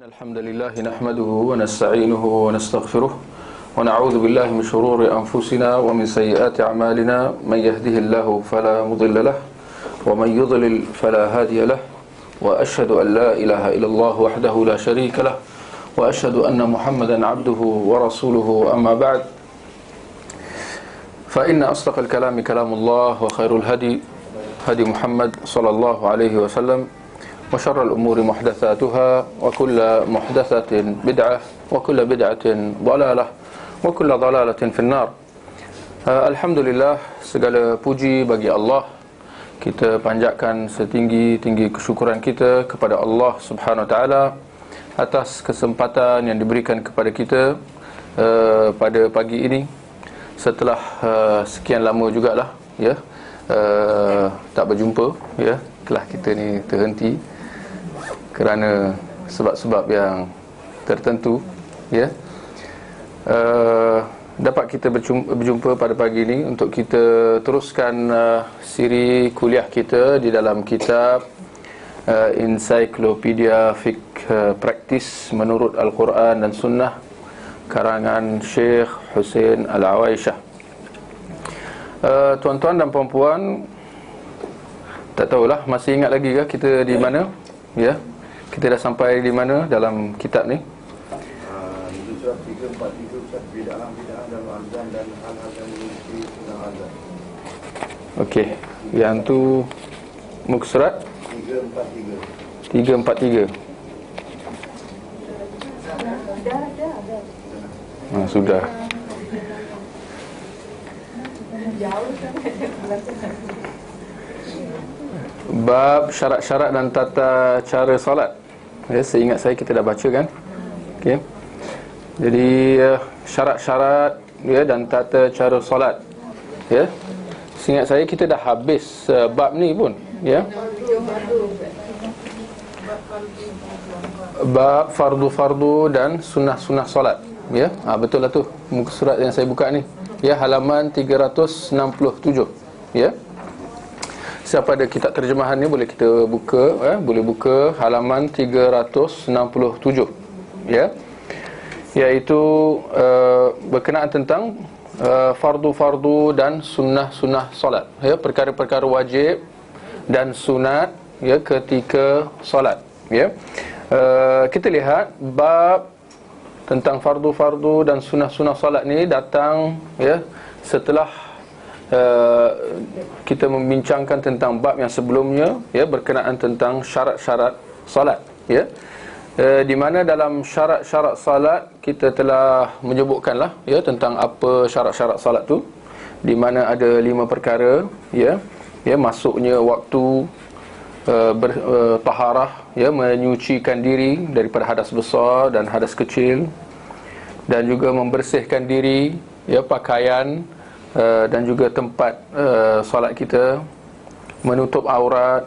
الحمد لله نحمده ونستعينه ونستغفره ونعوذ بالله من شرور أنفسنا ومن سيئات أعمالنا من يهده الله فلا مضل له ومن يضلل فلا هادي له وأشهد أن لا إله إلا الله وحده لا شريك له وأشهد أن محمدا عبده ورسوله أما بعد فإن أصدق الكلام كلام الله وخير الهدي هدي محمد صلى الله عليه وسلم وشر الأمور محدثاتها وكل محدثة بدعة وكل بدعة ضلالة وكل ضلالة في النار. Alhamdulillah, segala puji bagi Allah. Kita panjatkan setinggi-tinggi kesyukuran kita kepada Allah Subhanahu Wa Taala atas kesempatan yang diberikan kepada kita pada pagi ini. Setelah sekian lama jugalah ya, tak berjumpa ya, telah kita ni terhenti kerana sebab-sebab yang tertentu ya. Dapat kita berjumpa pada pagi ini untuk kita teruskan siri kuliah kita di dalam kitab Encyclopedia Fiqh Praktis menurut Al-Quran dan Sunnah karangan Syekh Hussein Al-Awaisyah. Tuan-tuan dan puan-puan, tak tahulah masih ingat lagi ke kita di mana ya? Kita dah sampai di mana dalam kitab ni? Surat 343 Ustaz, bid'ah dalam azan dan hal-hal yang mengikuti sunnah azan. Okey, yang tu muka surat 343. Sudah. Bab syarat-syarat dan tata cara solat. Ya, seingat saya kita dah baca kan? Okey. Jadi syarat-syarat ya dan tata cara solat. Ya. Seingat saya kita dah habis bab ni pun, ya. Bab fardu-fardu dan sunnah-sunnah solat. Ya, betul lah tu muka surat yang saya buka ni. Ya, halaman 367. Ya. Siapa ada kitab terjemahan ni boleh kita buka boleh buka halaman 367 ya, iaitu berkenaan tentang fardu-fardu dan sunnah-sunnah solat ya, perkara-perkara wajib dan sunat ya ketika solat ya. Kita lihat bab tentang fardu-fardu dan sunnah-sunnah solat ni datang ya setelah kita membincangkan tentang bab yang sebelumnya ya, berkenaan tentang syarat-syarat salat ya. Di mana dalam syarat-syarat salat kita telah menyebutkanlah ya tentang apa syarat-syarat salat tu, di mana ada 5 perkara ya, masuknya waktu, taharah ya, menyucikan diri daripada hadas besar dan hadas kecil, dan juga membersihkan diri ya, pakaian dan juga tempat solat kita, menutup aurat,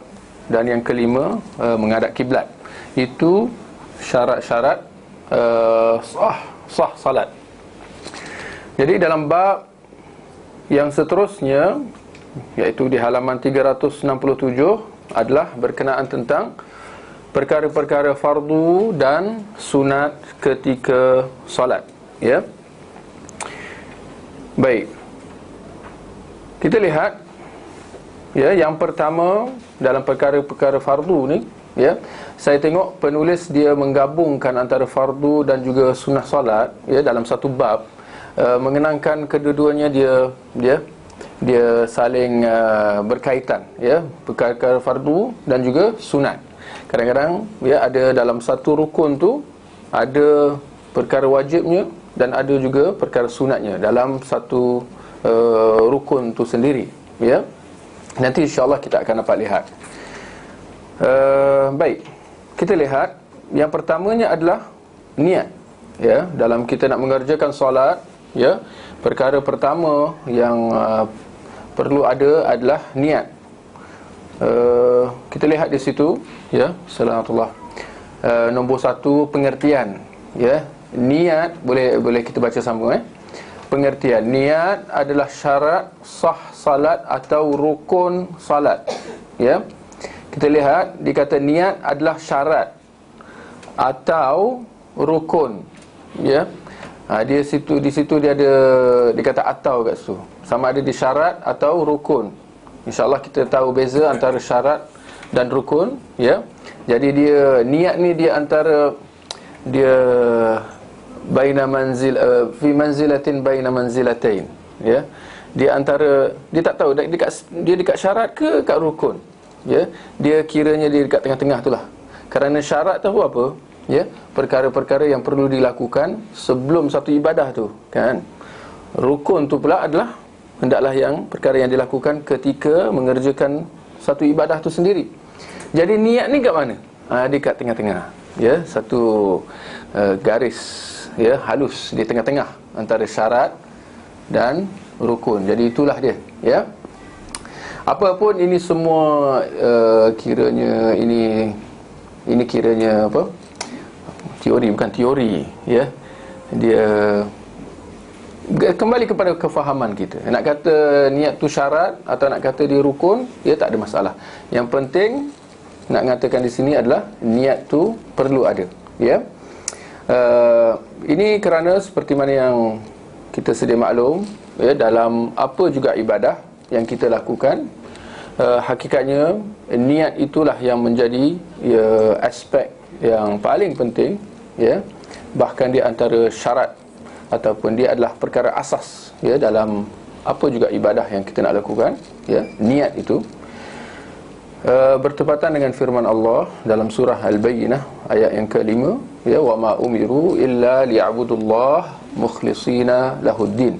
dan yang kelima menghadap kiblat. Itu syarat-syarat sah salat. Jadi dalam bab yang seterusnya, iaitu di halaman 367, adalah berkenaan tentang perkara-perkara fardu dan sunat ketika solat ya. Baik, kita lihat ya, yang pertama dalam perkara-perkara fardu ni ya, saya tengok penulis dia menggabungkan antara fardu dan juga sunnah solat ya dalam satu bab, mengenangkan kedua-duanya dia saling berkaitan ya, perkara fardu dan juga sunat. Kadang-kadang ya ada dalam satu rukun tu ada perkara wajibnya dan ada juga perkara sunatnya dalam satu rukun tu sendiri ya. Nanti insya-Allah kita akan dapat lihat. Baik, kita lihat yang pertamanya adalah niat ya. Dalam kita nak mengerjakan solat ya, perkara pertama yang perlu ada adalah niat. Kita lihat di situ ya, salamatullah. Nombor 1, pengertian ya. Niat boleh kita baca sambung pengertian. Niat adalah syarat sah salat atau rukun salat ya. Kita lihat dikata niat adalah syarat atau rukun, ya. Dia di situ dia ada, dia kata atau kat situ, sama ada di syarat atau rukun. InsyaAllah kita tahu beza antara syarat dan rukun, ya. Jadi dia niat ni dia antara dia baina manzil fi manzilatin baina manzilatain, ya. Dia antara, dia tak tahu dia dekat syarat ke kat rukun, ya. Dia kiranya dia dekat tengah-tengah itulah. Kerana syarat tahu apa, ya, perkara-perkara yang perlu dilakukan sebelum satu ibadah tu, kan. Rukun tu pula adalah hendaklah yang perkara yang dilakukan ketika mengerjakan satu ibadah tu sendiri. Jadi niat ni kat mana? Dia kat tengah-tengah, ya, satu garis, ya, halus di tengah-tengah antara syarat dan rukun. Jadi itulah dia, ya. Apapun ini semua kiranya ini kiranya apa? Teori, bukan teori, ya. Dia kembali kepada kefahaman kita. Nak kata niat tu syarat atau nak kata dia rukun, ya, tak ada masalah. Yang penting nak mengatakan di sini adalah niat tu perlu ada, ya. Ini kerana seperti mana yang kita sedia maklum, ya, dalam apa juga ibadah yang kita lakukan, hakikatnya niat itulah yang menjadi, ya, aspek yang paling penting, ya. Bahkan di antara syarat ataupun dia adalah perkara asas, ya, dalam apa juga ibadah yang kita nak lakukan, ya. Niat itu bertepatan dengan firman Allah dalam surah Al-Bayyinah ayat yang ke-5, ya, wa ma umiru illa liya'budullah mukhlishina lahuddin.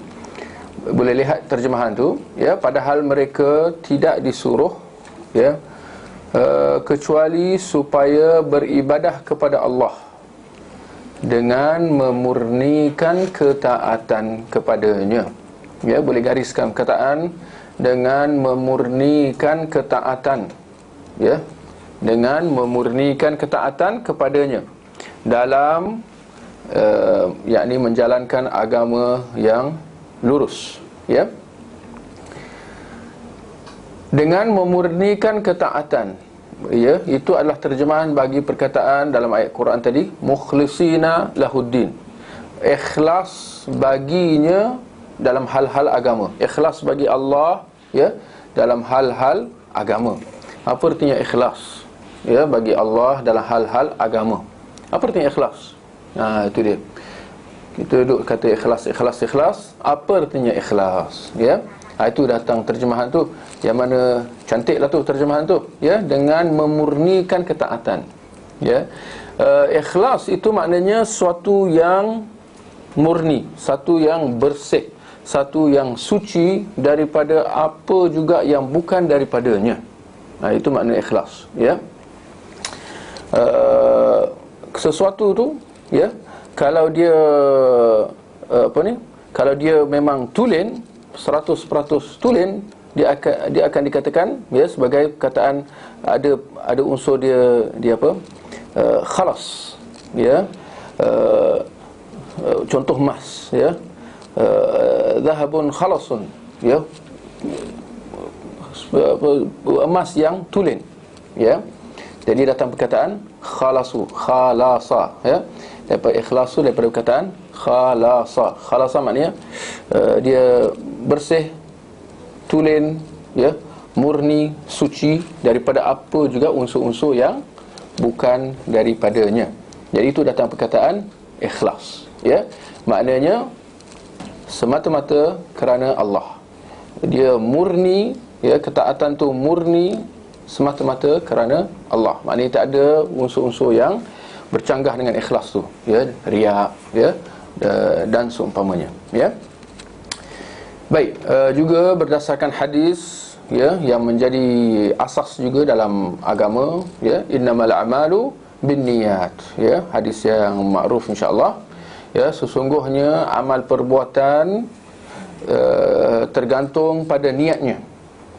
Boleh lihat terjemahan tu, ya, padahal mereka tidak disuruh, ya, kecuali supaya beribadah kepada Allah dengan memurnikan ketaatan kepadanya. Ya, boleh gariskan perkataan dengan memurnikan ketaatan, ya, dengan memurnikan ketaatan kepadanya dalam yakni menjalankan agama yang lurus, ya. Dengan memurnikan ketaatan, ya, itu adalah terjemahan bagi perkataan dalam ayat Quran tadi, mukhlishina lahuddin. Ikhlas baginya dalam hal-hal agama. Ikhlas bagi Allah, ya, dalam hal-hal agama. Apa artinya ikhlas, ya, bagi Allah dalam hal-hal agama? Apa artinya ikhlas? Itu dia. Kita duduk kata ikhlas. Apa artinya ikhlas, ya? Itu datang terjemahan tu, yang mana cantiklah tu terjemahan tu, ya, dengan memurnikan ketaatan, ya. Ikhlas itu maknanya suatu yang murni, satu yang bersih, satu yang suci daripada apa juga yang bukan daripadanya. Itu makna ikhlas, ya. Sesuatu tu, ya, kalau dia kalau dia memang tulen 100% tulen, dia akan dikatakan, ya, sebagai perkataan ada unsur dia apa? Khalas, ya. Contoh emas, ya. Zahabun khalasun, ya. Emas yang tulen, ya. Jadi datang perkataan khalasa, ya. Daripada ikhlasu, daripada perkataan khalasa. Khalasa maknanya dia bersih, tulen, ya, murni, suci daripada apa juga unsur-unsur yang bukan daripadanya. Jadi itu datang perkataan ikhlas, ya. Maknanya semata-mata kerana Allah. Dia murni, ya, ketaatan tu murni semata-mata kerana Allah. Maknanya tak ada unsur-unsur yang bercanggah dengan ikhlas tu, ya, riya, ya, dan seumpamanya, ya. Baik, juga berdasarkan hadis, ya, yang menjadi asas juga dalam agama, ya, innamal a'malu binniyat, ya, hadis yang makruf insya-Allah, ya, sesungguhnya amal perbuatan tergantung pada niatnya,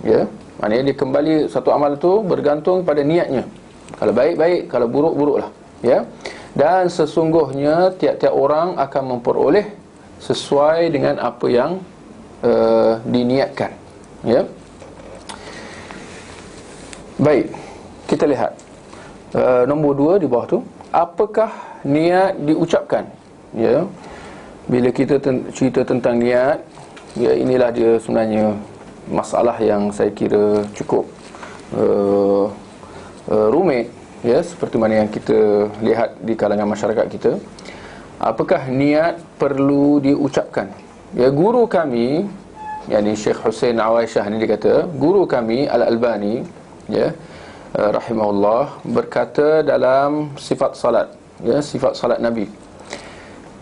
ya. Maknanya dia kembali, satu amal tu bergantung pada niatnya. Kalau baik-baik, kalau buruk-buruklah, ya. Dan sesungguhnya tiap-tiap orang akan memperoleh sesuai dengan apa yang diniatkan, ya. Baik, kita lihat nombor 2 di bawah tu. apakah niat diucapkan? Ya, bila kita cerita tentang niat, ya, inilah dia sebenarnya masalah yang saya kira cukup rumit, ya, seperti mana yang kita lihat di kalangan masyarakat kita. Apakah niat perlu diucapkan? Ya, guru kami, yakni Syekh Hussein Awaisyah ni, dia kata, guru kami Al-Albani, ya, rahimahullah, berkata dalam sifat salat, ya, sifat salat Nabi,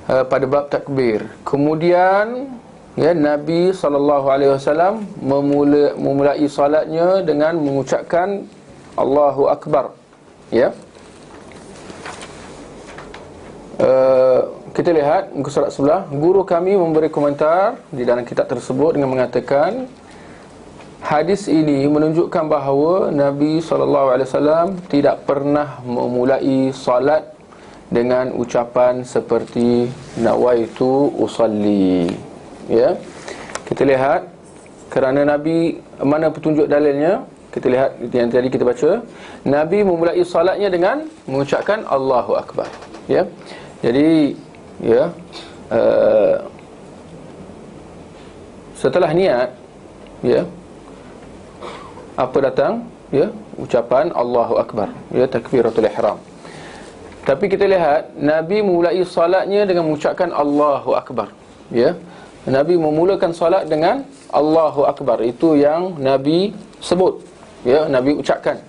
pada bab takbir, kemudian, ya, Nabi SAW memulai salatnya dengan mengucapkan Allahu Akbar. Ya, kita lihat muka surat sebelah. Guru kami memberi komentar di dalam kitab tersebut dengan mengatakan, hadis ini menunjukkan bahawa Nabi SAW tidak pernah memulai salat dengan ucapan seperti nawaitu usalli. Ya, kita lihat kerana Nabi, mana petunjuk dalilnya? Kita lihat yang tadi kita baca, Nabi memulai salatnya dengan mengucapkan Allahu Akbar. Ya, jadi, ya, setelah niat, ya, apa datang? Ya, ucapan Allahu Akbar, ya, takbiratul ihram. Tapi kita lihat Nabi memulai salatnya dengan mengucapkan Allahu Akbar. Ya, Nabi memulakan salat dengan Allahu Akbar. Itu yang Nabi sebut, ya, Nabi ucapkan.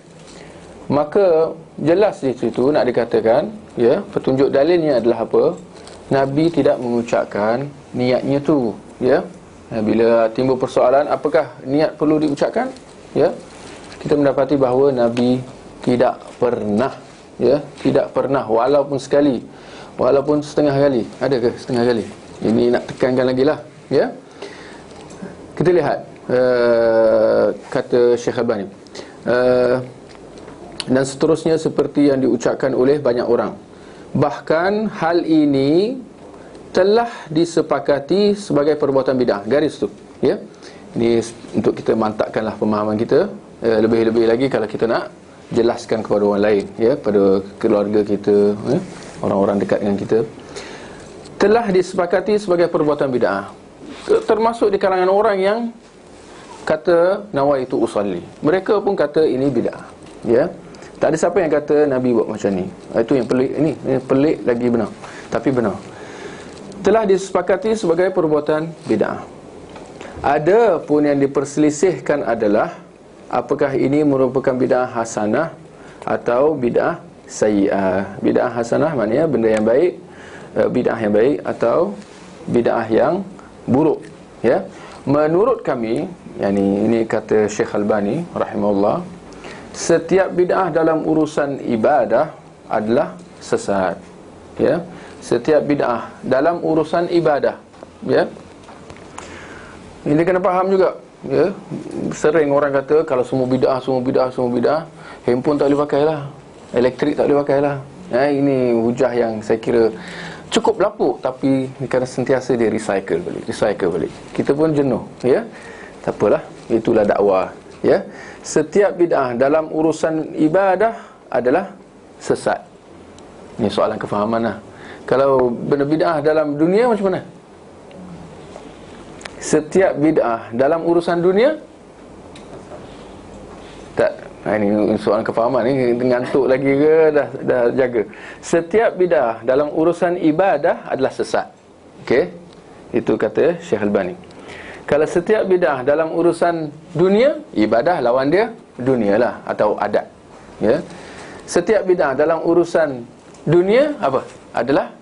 Maka jelas di situ nak dikatakan, ya, petunjuk dalilnya adalah apa? Nabi tidak mengucapkan niatnya tu, ya. Bila timbul persoalan apakah niat perlu diucapkan, ya, kita mendapati bahawa Nabi tidak pernah, ya, tidak pernah, walaupun sekali, walaupun setengah kali. Ada ke setengah kali? Ini nak tekankan lagi lah, ya. Kita lihat kata Syekh Albani, dan seterusnya seperti yang diucapkan oleh banyak orang. Bahkan hal ini telah disepakati sebagai perbuatan bid'ah. Garis tu, ya. Ini untuk kita mantapkanlah pemahaman kita. Lebih-lebih lagi kalau kita nak jelaskan kepada orang lain, ya, pada keluarga kita, ya, orang-orang dekat dengan kita. Telah disepakati sebagai perbuatan bid'ah, termasuk di kalangan orang yang kata nawaitu usalli. Mereka pun kata ini bid'ah, ya. Tak ada siapa yang kata Nabi buat macam ni. Itu yang pelik. Ini pelik lagi benar, tapi benar. Telah disepakati sebagai perbuatan bid'ah. Ada pun yang diperselisihkan adalah apakah ini merupakan bid'ah hasanah atau bid'ah sayyi'ah. Bid'ah hasanah maknanya benda yang baik, bid'ah yang baik, atau bid'ah yang buruk, ya. Menurut kami, yakni ini kata Syekh Albani rahimahullah, setiap bid'ah dalam urusan ibadah adalah sesat, ya. Setiap bid'ah dalam urusan ibadah, ya. Ini kena faham juga, ya. Sering orang kata kalau semua bid'ah, semua bid'ah, semua bid'ah, handphone tak boleh pakai lah, elektrik tak boleh pakai lah. Ini hujah yang saya kira cukup lapuk, tapi kerana sentiasa dia recycle balik. Kita pun jenuh, ya. Tak apalah, itulah dakwah, ya. Setiap bid'ah dalam urusan ibadah adalah sesat. Ini soalan kefahaman lah. Kalau benda bid'ah dalam dunia macam mana? Setiap bid'ah dalam urusan dunia tak. Ini soalan kefahaman ni, ngantuk lagi ke dah jaga. Setiap bid'ah dalam urusan ibadah adalah sesat. Okey, itu kata Syekh Albani. Kalau setiap bid'ah dalam urusan dunia, ibadah lawan dia dunia lah, atau adat, ya. Setiap bid'ah dalam urusan dunia apa? Adalah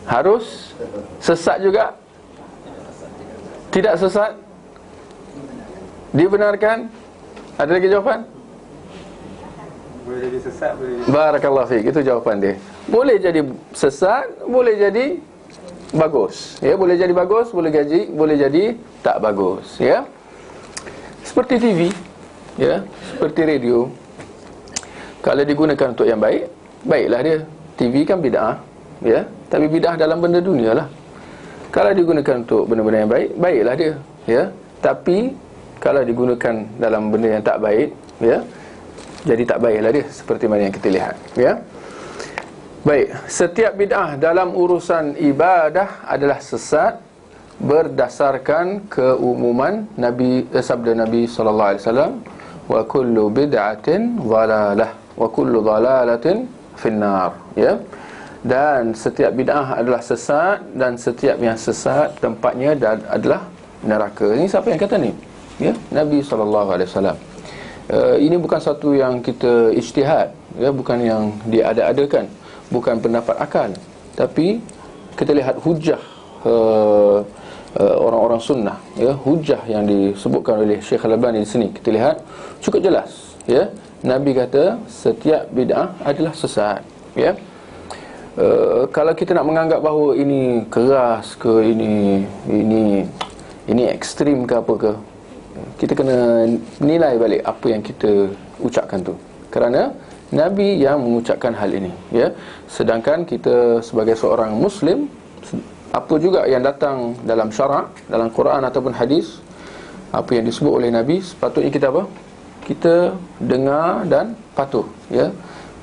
harus sesat juga. Tidak sesat, dibenarkan. Ada lagi jawapan? Boleh jadi sesat, boleh jadi... Barakallahu fiik, itu jawapan dia. Boleh jadi sesat, boleh jadi bagus, ya. Boleh jadi bagus, boleh jadi tak bagus, ya. Seperti TV, ya, seperti radio. Kalau digunakan untuk yang baik, baiklah dia. TV kan bid'ah, ya, tapi bid'ah dalam benda dunia lah. Kalau digunakan untuk benda-benda yang baik, baiklah dia, ya. Tapi kalau digunakan dalam benda yang tak baik, ya, Jadi tak baiklah dia seperti mana yang kita lihat, ya. Baik, setiap bid'ah dalam urusan ibadah adalah sesat berdasarkan keumuman sabda Nabi sallallahu alaihi wasallam, wa kullu bid'atin dhalalah wa kullu dhalalatin finnar, ya. Dan setiap bid'ah adalah sesat, dan setiap yang sesat tempatnya adalah neraka. Ini siapa yang kata ni? Ya, Nabi sallallahu alaihi wasallam. Ini bukan satu yang kita ijtihad, ya, bukan yang diada-adakan, bukan pendapat akal, tapi kita lihat hujah orang-orang sunnah, ya, hujah yang disebutkan oleh Syekh Al-Albani di sini. Kita lihat cukup jelas, ya. Nabi kata setiap bid'ah adalah sesat, ya. Kalau kita nak menganggap bahawa ini keras ke, ini ekstrim ke apa ke, kita kena nilai balik apa yang kita ucapkan tu, kerana Nabi yang mengucapkan hal ini, ya. Sedangkan kita sebagai seorang Muslim, apa juga yang datang dalam syarak, dalam Quran ataupun hadis, apa yang disebut oleh Nabi, sepatutnya kita apa? Kita dengar dan patuh, ya.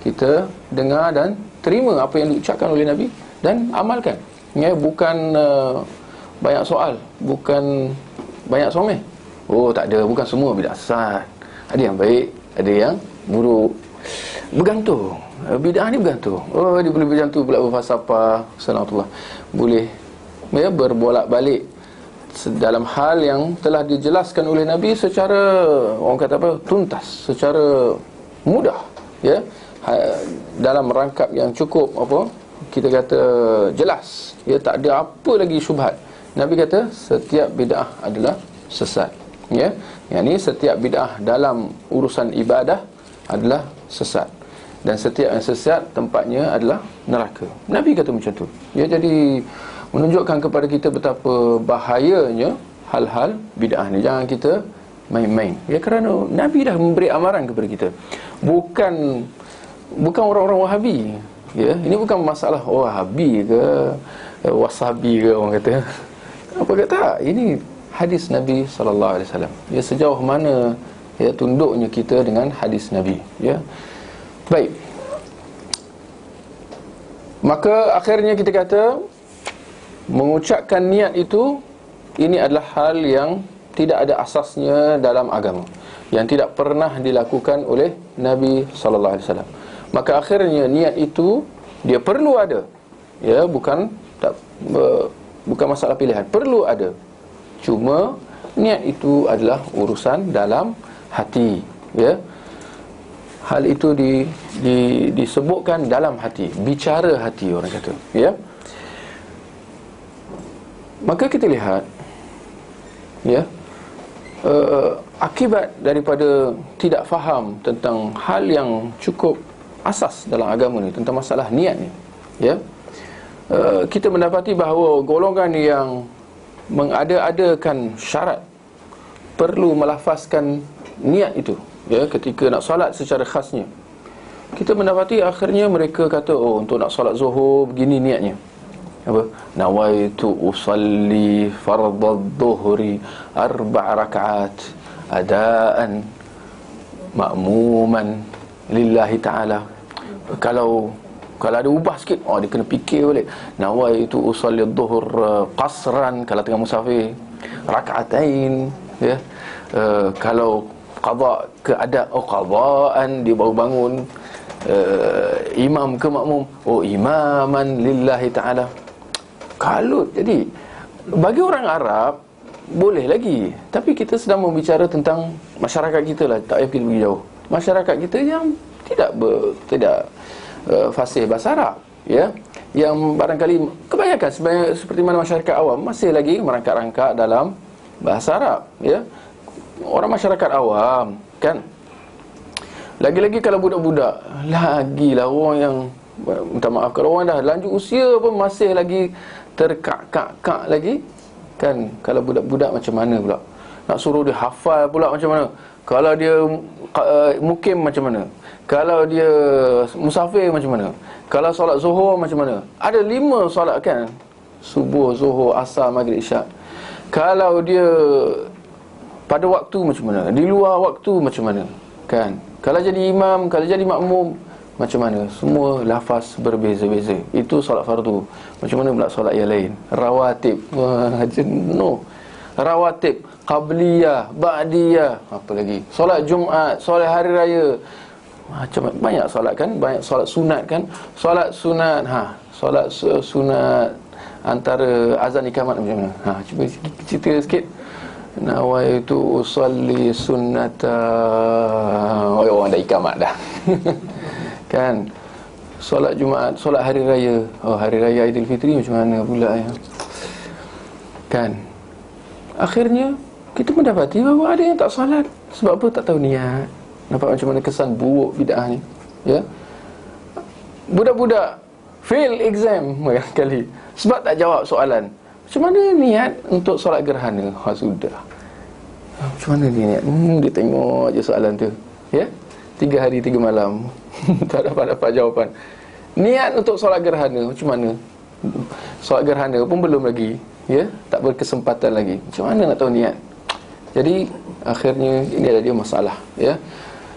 Kita dengar dan terima apa yang diucapkan oleh Nabi dan amalkan, ya. Bukan banyak soal, bukan banyak someh. Oh, tak ada, bukan semua bid'ah sesat. Ada yang baik, ada yang buruk. Bergantung. Bid'ah ni bergantung. Oh, dia boleh bergantung pula berfalsafah, sanatullah. Boleh, ya, berbolak-balik dalam hal yang telah dijelaskan oleh Nabi secara, orang kata apa, tuntas, secara mudah, ya. Dalam rangkap yang cukup apa, kita kata jelas, ya, tak ada apa lagi syubhat. Nabi kata setiap bid'ah adalah sesat, ya. Yang ni setiap bid'ah dalam urusan ibadah adalah sesat, dan setiap yang sesat tempatnya adalah neraka. Nabi kata macam tu, ya. Jadi menunjukkan kepada kita betapa bahayanya hal-hal bid'ah ni. Jangan kita main-main, ya, kerana Nabi dah memberi amaran kepada kita. Bukan orang-orang Wahabi, ya. Ini bukan masalah Wahabi ke Wasabi ke orang kata. Apa kata? Ini hadis Nabi sallallahu alaihi wasallam. Ya, sejauh mana, ya, tunduknya kita dengan hadis Nabi, ya. Baik. Maka akhirnya kita kata mengucapkan niat itu, ini adalah hal yang tidak ada asasnya dalam agama, yang tidak pernah dilakukan oleh Nabi sallallahu alaihi wasallam. Maka akhirnya niat itu dia perlu ada, ya, bukan masalah pilihan, perlu ada. Cuma niat itu adalah urusan dalam hati, ya. Hal itu disebutkan dalam hati, bicara hati orang kata, ya. Maka kita lihat, ya, akibat daripada tidak faham tentang hal yang cukup asas dalam agama ni, tentang masalah niat ni, ya. Kita mendapati bahawa golongan yang mengada-adakan syarat perlu melafazkan niat itu, ya, ketika nak solat secara khasnya. Kita mendapati akhirnya mereka kata, oh, untuk nak solat zuhur begini niatnya. Apa? Nawaitu usalli fardadh dhuhri 4 rakaat adaan ma'muman lillahi ta'ala. Kalau ada ubah sikit, oh, dia kena fikir balik. Nawaitu usalli dhuhur qasran, kalau tengah musafir, rakaatain, ya. Kalau qada ke ada, oh, qadaan, dia baru bangun. Imam ke makmum, oh, imaman lillahi ta'ala. Kalut. Jadi bagi orang Arab boleh lagi, tapi kita sedang membicara tentang masyarakat kita lah, tak payah pergi jauh. Masyarakat kita yang tidak fasih bahasa Arab, ya, yang barangkali kebanyakan seperti mana masyarakat awam masih lagi merangkak-rangkak dalam bahasa Arab, ya. Orang masyarakat awam kan, lagi-lagi kalau budak-budak, lagilah orang yang, minta maaf, kalau orang dah lanjut usia pun masih lagi terkak-kak lagi kan. Kalau budak-budak macam mana pula nak suruh dia hafal pula macam mana? Kalau dia mukim macam mana? Kalau dia musafir macam mana? Kalau solat zuhur macam mana? Ada 5 solat kan, subuh, zuhur, asar, maghrib, isyak. Kalau dia pada waktu macam mana, di luar waktu macam mana kan? Kalau jadi imam, kalau jadi makmum, macam mana? Semua lafaz berbeza-beza. Itu solat fardu. Macam mana pula solat yang lain? Rawatib. No. Rawatib, qabliyah, ba'diyah, apa lagi? Solat Jumaat, solat hari raya. Macam banyak solat kan? Banyak solat sunat kan? Solat sunat, solat sunat antara azan ikamat macam mana? Cuba cerita sikit. Nawaitu usalli sunnata. Orang dah ikamat dah. Kan? Solat Jumaat, solat hari raya. Hari raya Aidilfitri macam mana pula ya? Kan? Akhirnya kita mendapati bahawa ada yang tak solat. Sebab apa? Tak tahu niat. Nampak macam mana kesan buruk bid'ah ni, ya? Budak-budak fail exam kali sebab tak jawab soalan. Macam mana niat untuk solat gerhana? Sudah. Macam mana niat? Dia tengok je soalan tu, ya? 3 hari 3 malam tak dapat jawapan. Niat untuk solat gerhana macam mana? Solat gerhana pun belum lagi, ya? Tak berkesempatan lagi. Macam mana nak tahu niat? Jadi akhirnya ini adalah dia masalah, ya?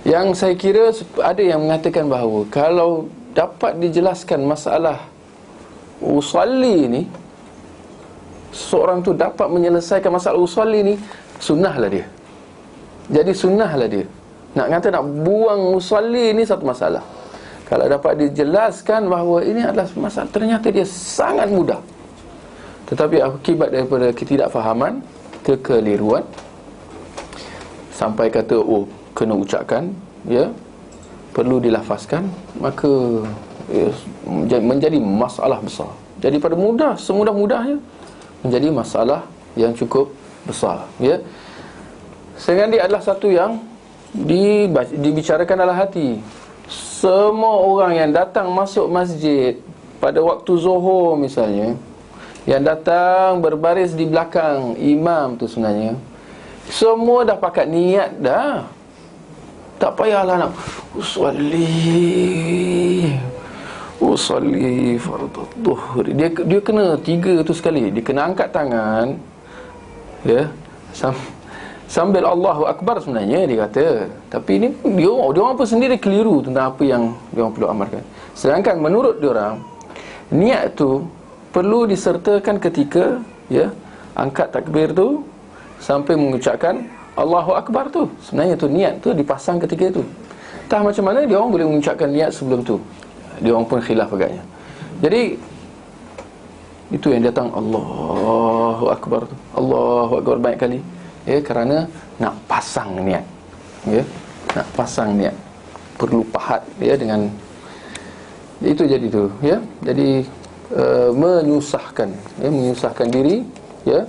Yang saya kira ada yang mengatakan bahawa kalau dapat dijelaskan masalah usalli ni, seorang tu dapat menyelesaikan masalah usalli ni, sunnahlah dia. Jadi sunnahlah dia. Nak kata nak buang usalli ni satu masalah. Kalau dapat dijelaskan bahawa ini adalah masalah, ternyata dia sangat mudah. Tetapi akibat daripada ketidakfahaman, kekeliruan, sampai kata kena ucapkan, ya, perlu dilafazkan, maka menjadi masalah besar. Jadi pada mudah, semudah-mudahnya menjadi masalah yang cukup besar, ya. Sehingga dia adalah satu yang dibicarakan dalam hati. Semua orang yang datang masuk masjid pada waktu Zuhur misalnya, yang datang berbaris di belakang imam tu sebenarnya, semua dah pakat niat dah. Tak payahlah nak usalli fardhu dhuhr. Dia kena 3 tu sekali. Dia kena angkat tangan, ya, sambil Allahu Akbar sebenarnya dia kata. Tapi ni dia orang pun sendiri keliru tentang apa yang dia orang perlu amalkan. Sedangkan menurut dia orang, niat tu perlu disertakan ketika, ya, angkat takbir tu sampai mengucapkan Allahu Akbar tu. Sebenarnya tu niat tu dipasang ketika itu. Entah macam mana dia orang boleh mengucapkan niat sebelum tu. Dia orang pun khilaf agaknya. Jadi itu yang datang Allahu Akbar tu. Allahu Akbar banyak kali, ya, kerana nak pasang niat, ya, nak pasang niat. Perlu pahat, ya, dengan itu jadi tu, ya. Jadi menyusahkan, ya, menyusahkan diri, ya.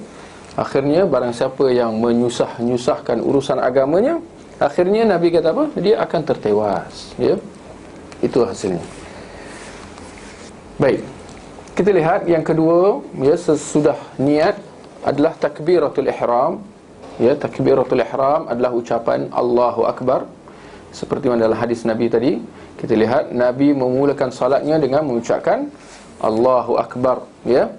Akhirnya barang siapa yang menyusahkan urusan agamanya, akhirnya Nabi kata apa? Dia akan tertewas, ya. Itu hasilnya. Baik. Kita lihat yang kedua, ya, sesudah niat adalah takbiratul ihram. Ya, takbiratul ihram adalah ucapan Allahu Akbar. Seperti mana dalam hadis Nabi tadi, kita lihat Nabi memulakan salatnya dengan mengucapkan Allahu Akbar, ya.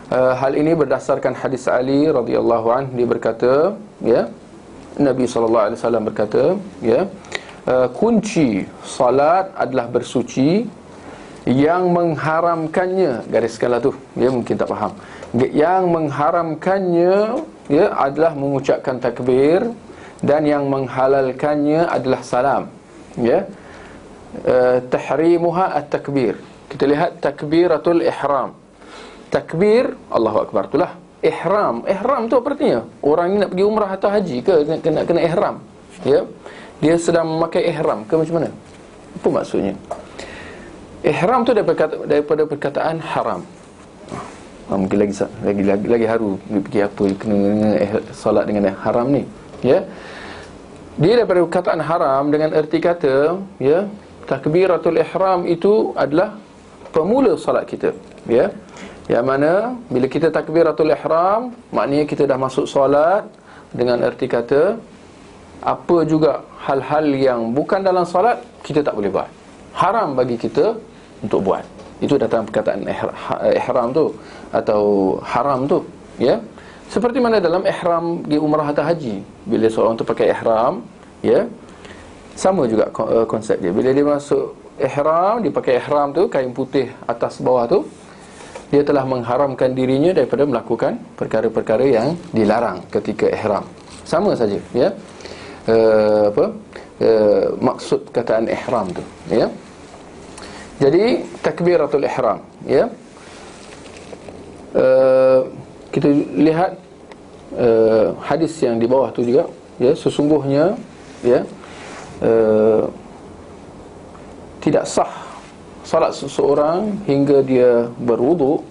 Hal ini berdasarkan hadis Ali radhiyallahu anhu. Dia berkata, ya, Nabi SAW berkata, ya, kunci salat adalah bersuci, yang mengharamkannya, gariskanlah tu, ya, mungkin tak faham, yang mengharamkannya, ya, adalah mengucapkan takbir, dan yang menghalalkannya adalah salam, ya. Tahrimuha at-takbir. Kita lihat takbiratul ihram. Takbir Allahu Akbar itulah. Ihram tu apa artinya? Orang ni nak pergi umrah atau haji ke kena ihram, ya? Dia sedang memakai ihram ke macam mana? Apa maksudnya? Ihram tu daripada perkataan haram. Mungkin lagi haru dia fikir apa kena solat dengan haram ni, ya. Dia daripada perkataan haram dengan erti kata, ya, takbiratul ihram itu adalah pemula solat kita, ya. Yang mana bila kita takbiratul ihram, maknanya kita dah masuk solat, dengan erti kata apa juga hal-hal yang bukan dalam solat kita tak boleh buat. Haram bagi kita untuk buat. Itu datang perkataan ihram tu atau haram tu, ya. Seperti mana dalam ihram di umrah atau haji, bila seorang tu pakai ihram, ya, Sama juga konsep dia. Bila dia masuk ihram, dia pakai ihram tu, kain putih atas bawah tu, dia telah mengharamkan dirinya daripada melakukan perkara-perkara yang dilarang ketika ihram. Sama saja, ya. Maksud kataan ihram tu, ya. Jadi takbiratul ihram, ya. Kita lihat hadis yang di bawah tu juga, ya. Sesungguhnya, ya, tidak sah salat seseorang hingga dia berwuduk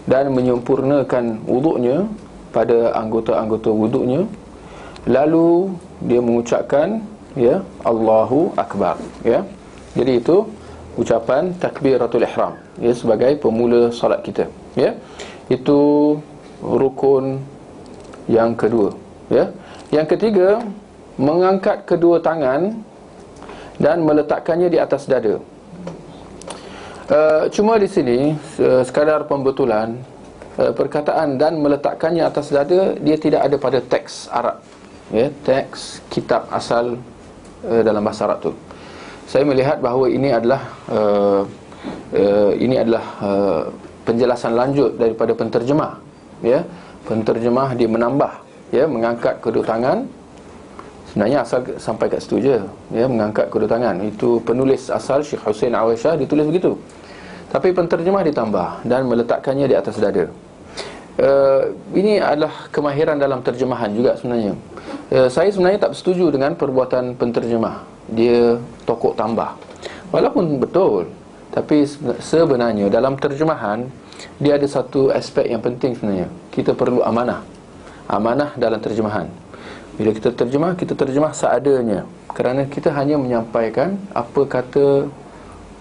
dan menyempurnakan wuduknya pada anggota-anggota wuduknya, lalu dia mengucapkan, ya, Allahu Akbar, ya. Jadi itu ucapan takbiratul ihram, ya, sebagai pemula salat kita, ya. Itu rukun yang kedua, ya. Yang ketiga, mengangkat kedua tangan dan meletakkannya di atas dada. Cuma di sini sekadar pembetulan, perkataan dan meletakkannya atas dada dia tidak ada pada teks Arab, ya, teks kitab asal dalam bahasa Arab tu. Saya melihat bahawa ini adalah penjelasan lanjut daripada penterjemah, ya. Penterjemah dia menambah, ya, mengangkat kedua tangan. Sebenarnya asal sampai kat situ je, ya, mengangkat kedua tangan. Itu penulis asal Syekh Hussein Awasyah ditulis begitu. Tapi penterjemah ditambah dan meletakkannya di atas dada. Ini adalah kemahiran dalam terjemahan juga sebenarnya. Saya sebenarnya tak bersetuju dengan perbuatan penterjemah. Dia tokok tambah. Walaupun betul, tapi sebenarnya dalam terjemahan dia ada satu aspek yang penting sebenarnya. Kita perlu amanah. Amanah dalam terjemahan. Bila kita terjemah seadanya, kerana kita hanya menyampaikan apa kata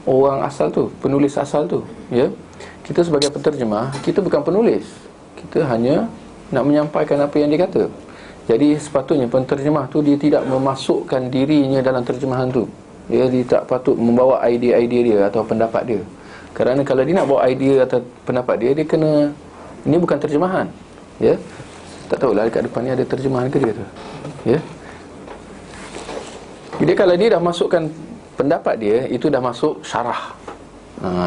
orang asal tu, penulis asal tu, ya. Kita sebagai penterjemah, kita bukan penulis. Kita hanya nak menyampaikan apa yang dia kata. Jadi sepatutnya penterjemah tu dia tidak memasukkan dirinya dalam terjemahan tu. Dia tak patut membawa idea-idea dia atau pendapat dia. Kerana kalau dia nak bawa idea atau pendapat dia, dia kena, ini bukan terjemahan, ya. Tak tahulah dekat depan ni ada terjemahan ke dia tu, ya. Jadi kalau dia dah masukkan pendapat dia, itu dah masuk syarah.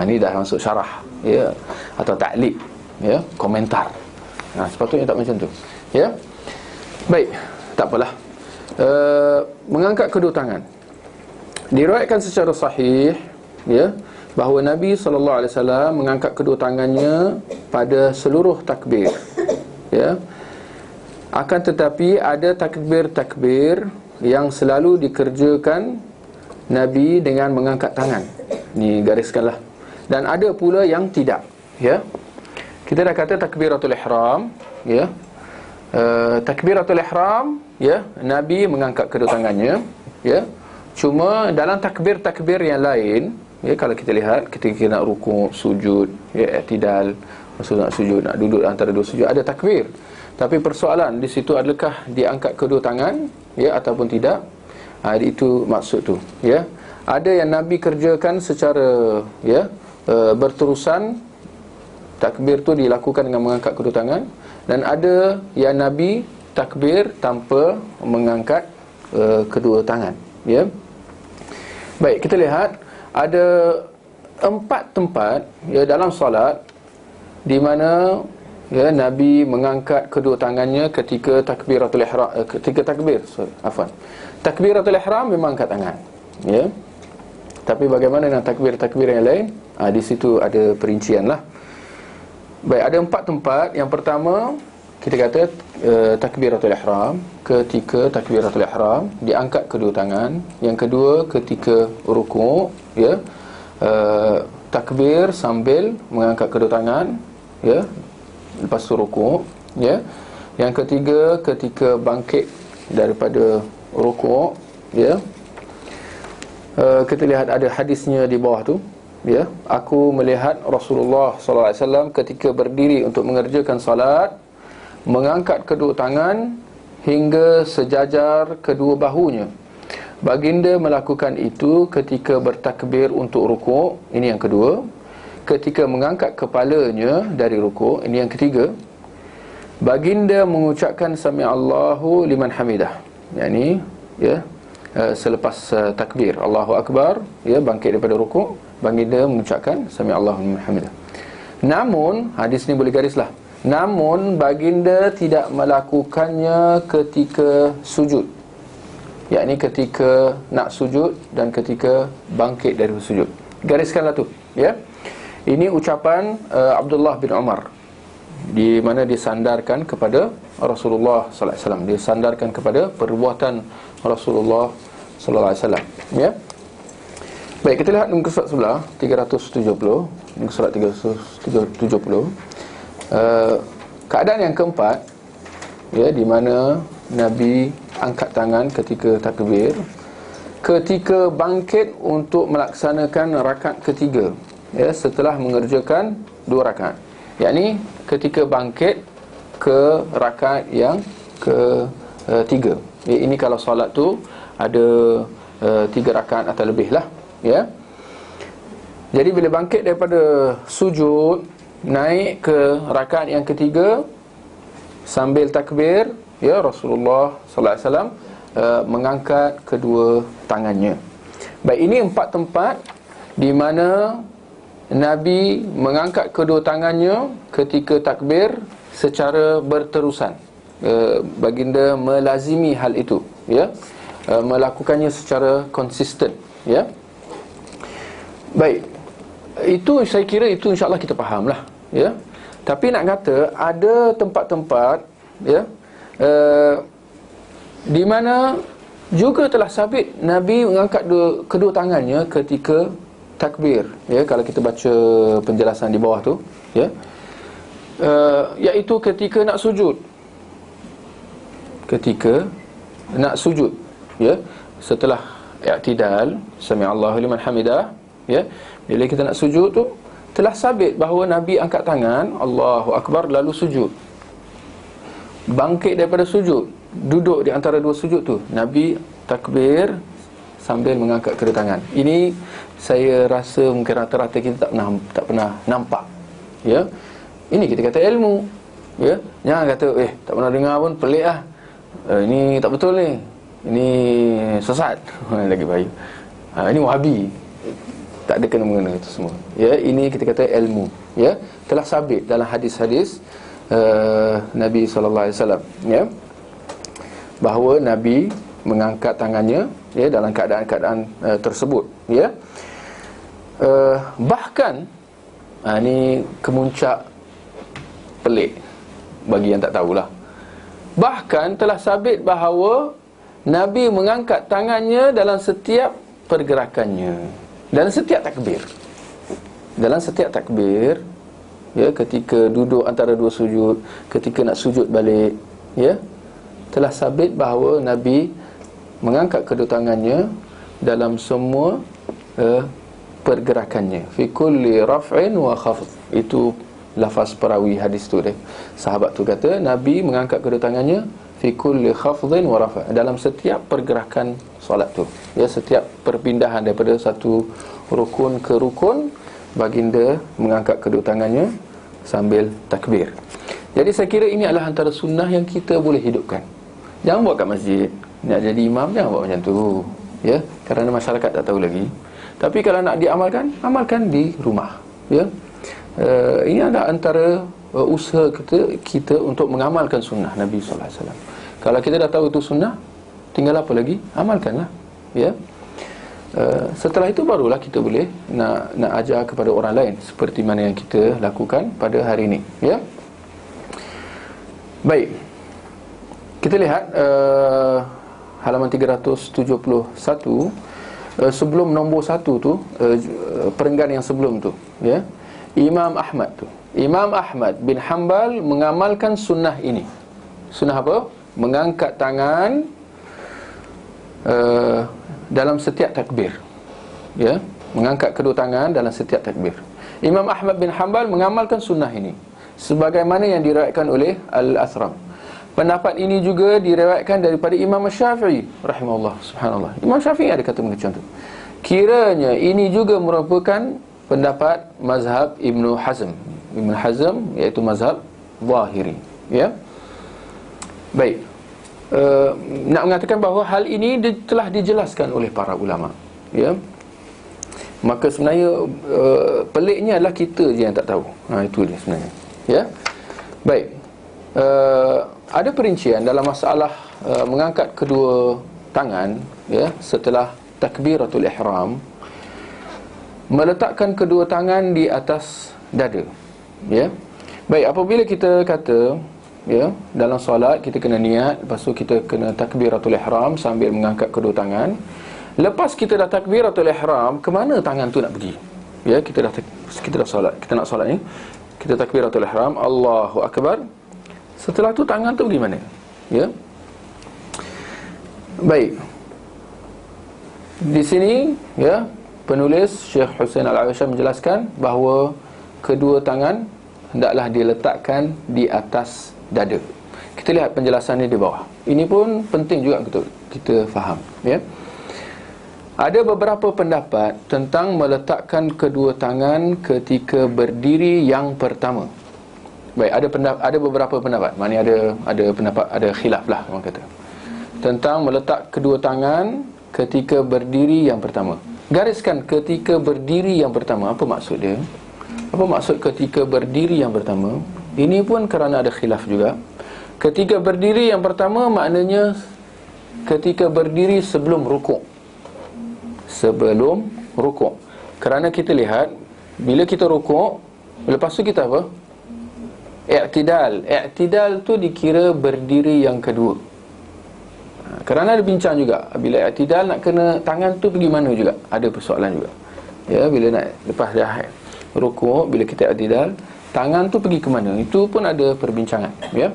Ini dah masuk syarah, ya, atau ta'liq, ya, komentar. Sepatutnya tak macam tu, ya. Baik, tak apalah. Mengangkat kedua tangan, diriwayatkan secara sahih, ya, bahawa Nabi SAW mengangkat kedua tangannya pada seluruh takbir, ya. Akan tetapi ada takbir-takbir yang selalu dikerjakan Nabi dengan mengangkat tangan. Ni gariskanlah. Dan ada pula yang tidak, ya. Kita dah kata takbiratul ihram, ya. Takbiratul ihram, ya, Nabi mengangkat kedua tangannya, ya. Cuma dalam takbir-takbir yang lain, ya, kalau kita lihat ketika nak rukuk, sujud, ya, i'tidal, maksud nak sujud, nak duduk antara dua sujud, ada takbir. Tapi persoalan di situ adakah diangkat kedua tangan, ya, ataupun tidak? Itu maksud tu, ya. Ada yang Nabi kerjakan secara, ya, berterusan, takbir tu dilakukan dengan mengangkat kedua tangan, dan ada yang Nabi takbir tanpa mengangkat kedua tangan, ya. Baik, kita lihat ada 4 tempat, ya, dalam solat di mana, ya, Nabi mengangkat kedua tangannya ketika takbiratul ihram, takbiratul ihram memang angkat tangan, ya. Tapi bagaimana dengan takbir-takbir yang lain? Di situ ada perincian lah. Baik, ada 4 tempat. Yang pertama, kita kata takbiratul ihram, ketika takbiratul ihram diangkat kedua tangan. Yang kedua, ketika rukuk, ya, takbir sambil mengangkat kedua tangan, ya, lepas tu rukuk, ya. Yang ketiga, ketika bangkit daripada rukuk, ya. Kita lihat ada hadisnya di bawah tu, ya. Aku melihat Rasulullah SAW ketika berdiri untuk mengerjakan salat, mengangkat kedua tangan hingga sejajar kedua bahunya. Baginda melakukan itu ketika bertakbir untuk rukuk, ini yang kedua. Ketika mengangkat kepalanya dari rukuk, ini yang ketiga. Baginda mengucapkan sami'allahu liman hamidah, yakni, ya, selepas takbir Allahu Akbar, ya, bangkit daripada rukuk, baginda mengucapkan sami Allahu liman hamidah. Namun hadis ni boleh garislah, namun baginda tidak melakukannya ketika sujud, yakni ketika nak sujud dan ketika bangkit dari sujud. Gariskanlah tu, ya. Ini ucapan Abdullah bin Umar, di mana disandarkan kepada Rasulullah sallallahu alaihi wasallam, disandarkan kepada perbuatan Rasulullah sallallahu alaihi wasallam, ya. Baik, kita lihat muka surat sebelah 370, muka surat 370. Keadaan yang keempat, ya, di mana Nabi angkat tangan ketika takbir, ketika bangkit untuk melaksanakan rakaat ketiga, ya, setelah mengerjakan 2 rakaat. Yakni ketika bangkit ke rakaat yang ketiga. Ya, ini kalau solat tu ada 3 rakaat atau lebih lah, ya. Jadi bila bangkit daripada sujud, naik ke rakaat yang ketiga sambil takbir, ya, Rasulullah sallallahu alaihi wasallam mengangkat kedua tangannya. Baik, ini 4 tempat di mana Nabi mengangkat kedua tangannya ketika takbir secara berterusan. Baginda melazimi hal itu, ya, melakukannya secara konsisten, ya. Baik, itu saya kira itu insya-Allah kita fahamlah, ya. Tapi nak kata ada tempat-tempat, ya, di mana juga telah sabit Nabi mengangkat kedua tangannya ketika takbir, ya, kalau kita baca penjelasan di bawah tu, ya, iaitu ketika nak sujud. Ketika nak sujud, ya, setelah i'tidal sami Allahu liman hamidah, ya, bila kita nak sujud tu telah sabit bahawa Nabi angkat tangan Allahu Akbar lalu sujud. Bangkit daripada sujud, duduk di antara 2 sujud tu, Nabi takbir sambil mengangkat kedua tangan. Ini saya rasa mungkin rata-rata kita tak pernah nampak, ya. Ini kita kata ilmu, ya. Jangan kata tak pernah dengar pun, pelik lah, ini tak betul ni, ini sesat lagi baik, ini wahabi. Tak ada kena-mengena itu semua, ya. Ini kita kata ilmu, ya. Telah sabit dalam hadis-hadis Nabi sallallahu alaihi wasallam, ya, bahawa Nabi mengangkat tangannya, ya, dalam keadaan-keadaan tersebut, ya. Bahkan ini kemuncak pelik bagi yang tak tahulah. Bahkan telah sabit bahawa Nabi mengangkat tangannya dalam setiap pergerakannya, dalam setiap takbir. Dalam setiap takbir, ya, ketika duduk antara 2 sujud, ketika nak sujud balik, ya, telah sabit bahawa Nabi mengangkat kedua tangannya dalam semua pergerakannya, fi kulli raf'in wa khafd. Itu lafaz perawi hadis tu deh. Sahabat tu kata Nabi mengangkat kedua tangannya fi kulli khafdin wa raf', dalam setiap pergerakan solat tu, ya, setiap perpindahan daripada satu rukun ke rukun, baginda mengangkat kedua tangannya sambil takbir. Jadi saya kira ini adalah antara sunnah yang kita boleh hidupkan. Jangan buat kat masjid. Nak jadi imam jangan buat macam tu, ya, kerana masyarakat tak tahu lagi. Tapi kalau nak diamalkan, amalkan di rumah, ya. Ini adalah antara usaha kita untuk mengamalkan sunnah Nabi sallallahu alaihi wasallam. Kalau kita dah tahu itu sunnah, tinggal apa lagi? Amalkanlah, ya. Setelah itu barulah kita boleh nak ajar kepada orang lain seperti mana yang kita lakukan pada hari ini, ya. Baik, kita lihat halaman 371. Sebelum nombor 1 tu, perenggan yang sebelum tu, ya, Imam Ahmad tu, Imam Ahmad bin Hanbal mengamalkan sunnah ini. Sunnah apa? Mengangkat tangan dalam setiap takbir, ya, mengangkat kedua tangan dalam setiap takbir. Imam Ahmad bin Hanbal mengamalkan sunnah ini sebagaimana yang diriwayatkan oleh Al-Athram. Pendapat ini juga diriwayatkan daripada Imam Syafi'i rahimahullah. Subhanallah, Imam Syafi'i ada kata macam tu. Kiranya ini juga merupakan pendapat mazhab Ibnu Hazm. Ibnu Hazm iaitu mazhab Zahiri, ya. Baik, nak mengatakan bahawa hal ini telah dijelaskan oleh para ulama, ya. Maka sebenarnya peliknya adalah kita je yang tak tahu. Itu dia sebenarnya, ya. Baik, ada perincian dalam masalah mengangkat kedua tangan, ya, setelah takbiratul ihram, meletakkan kedua tangan di atas dada, ya. Baik, apabila kita kata, ya, dalam solat kita kena niat, lepas tu kita kena takbiratul ihram sambil mengangkat kedua tangan. Lepas kita dah takbiratul ihram, ke mana tangan tu nak pergi? Ya, kita dah solat, kita nak solat ni, kita takbiratul ihram, Allahu akbar. Setelah tu tangan tu pergi mana? Ya. Baik. Di sini, ya, penulis Syekh Hussein Al-Aisyah menjelaskan bahawa kedua tangan hendaklah diletakkan di atas dada. Kita lihat penjelasan ni di bawah. Ini pun penting juga untuk kita faham, ya. Ada beberapa pendapat tentang meletakkan kedua tangan ketika berdiri yang pertama. Baik, ada beberapa pendapat. Maknanya ada pendapat, ada khilaf lah orang kata, tentang meletak kedua tangan ketika berdiri yang pertama. Gariskan ketika berdiri yang pertama, apa maksud dia? Apa maksud ketika berdiri yang pertama? Ini pun kerana ada khilaf juga. Ketika berdiri yang pertama maknanya ketika berdiri sebelum rukuk. Sebelum rukuk. Kerana kita lihat, bila kita rukuk, lepas tu kita apa? I'tidal. I'tidal tu dikira berdiri yang kedua. Kerana ada bincang juga, bila i'tidal nak kena tangan tu pergi mana juga, ada persoalan juga. Ya, bila nak lepas dah rukuk, bila kita i'tidal, tangan tu pergi ke mana? Itu pun ada perbincangan, ya.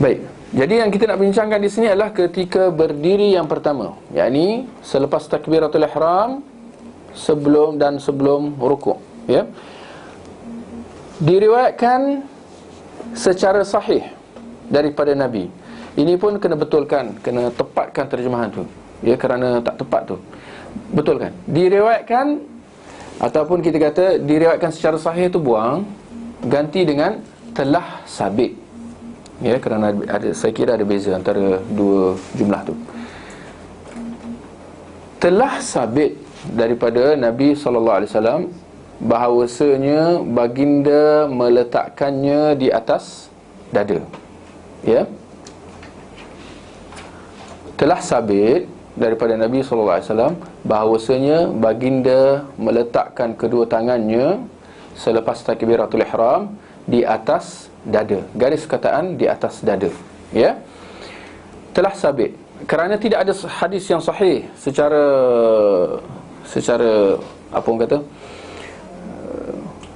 Baik. Jadi yang kita nak bincangkan di sini adalah ketika berdiri yang pertama, yakni selepas takbiratul ihram, sebelum rukuk, ya. Diriwayatkan secara sahih daripada Nabi. Ini pun kena betulkan, kena tepatkan terjemahan tu, ya, kerana tak tepat tu. Betulkan. Diriwayatkan, ataupun kita kata diriwayatkan secara sahih tu buang, ganti dengan telah sabit. Ya, kerana saya kira ada beza antara dua jumlah tu. Telah sabit daripada Nabi SAW bahawasanya baginda meletakkannya di atas dada. Ya. Telah sabit daripada Nabi SAW bahawasanya baginda meletakkan kedua tangannya selepas takbiratul ihram di atas dada. Garis kataan di atas dada, ya. Telah sabit. Kerana tidak ada hadis yang sahih secara apa orang kata,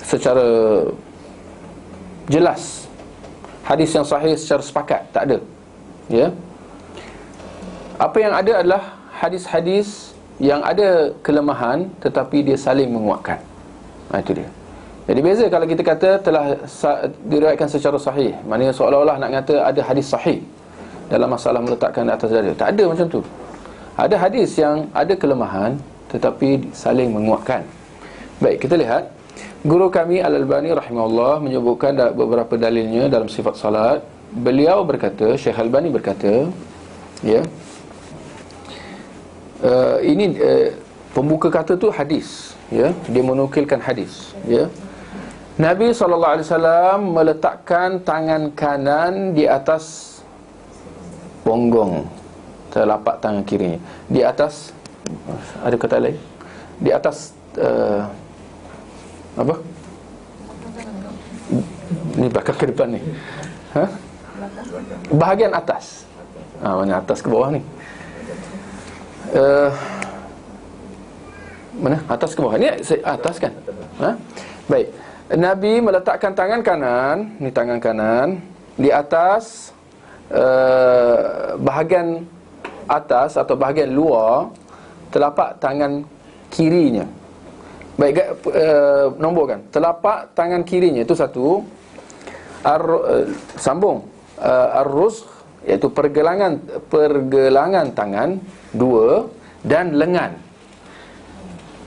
secara jelas, hadis yang sahih secara sepakat tak ada, ya. Apa yang ada adalah hadis-hadis yang ada kelemahan tetapi dia saling menguatkan. Itu dia. Jadi beza kalau kita kata telah diriwayatkan secara sahih, maknanya seolah-olah nak kata ada hadis sahih dalam masalah meletakkan atas dada. Tak ada macam tu. Ada hadis yang ada kelemahan tetapi saling menguatkan. Baik, kita lihat. Guru kami Al-Albani rahimahullah menyebutkan beberapa dalilnya dalam sifat salat. Beliau berkata, Syekh Al-Albani berkata, ya, ini pembuka kata tu hadis, ya, dia menukilkan hadis, ya. Nabi SAW meletakkan tangan kanan di atas punggung, telapak tangan kirinya di atas, ada kata lain, di atas apa? Ni belakang ke depan ni, ha? Bahagian atas. Mana atas ke bawah ni? Mana? Atas ke bawah? Ni atas kan? Ha? Baik. Nabi meletakkan tangan kanan, ni tangan kanan, di atas bahagian atas atau bahagian luar telapak tangan kirinya. Baik, nomborkan. Telapak tangan kirinya itu satu. Sambung. Ar-rusgh, iaitu pergelangan tangan, dua, dan lengan.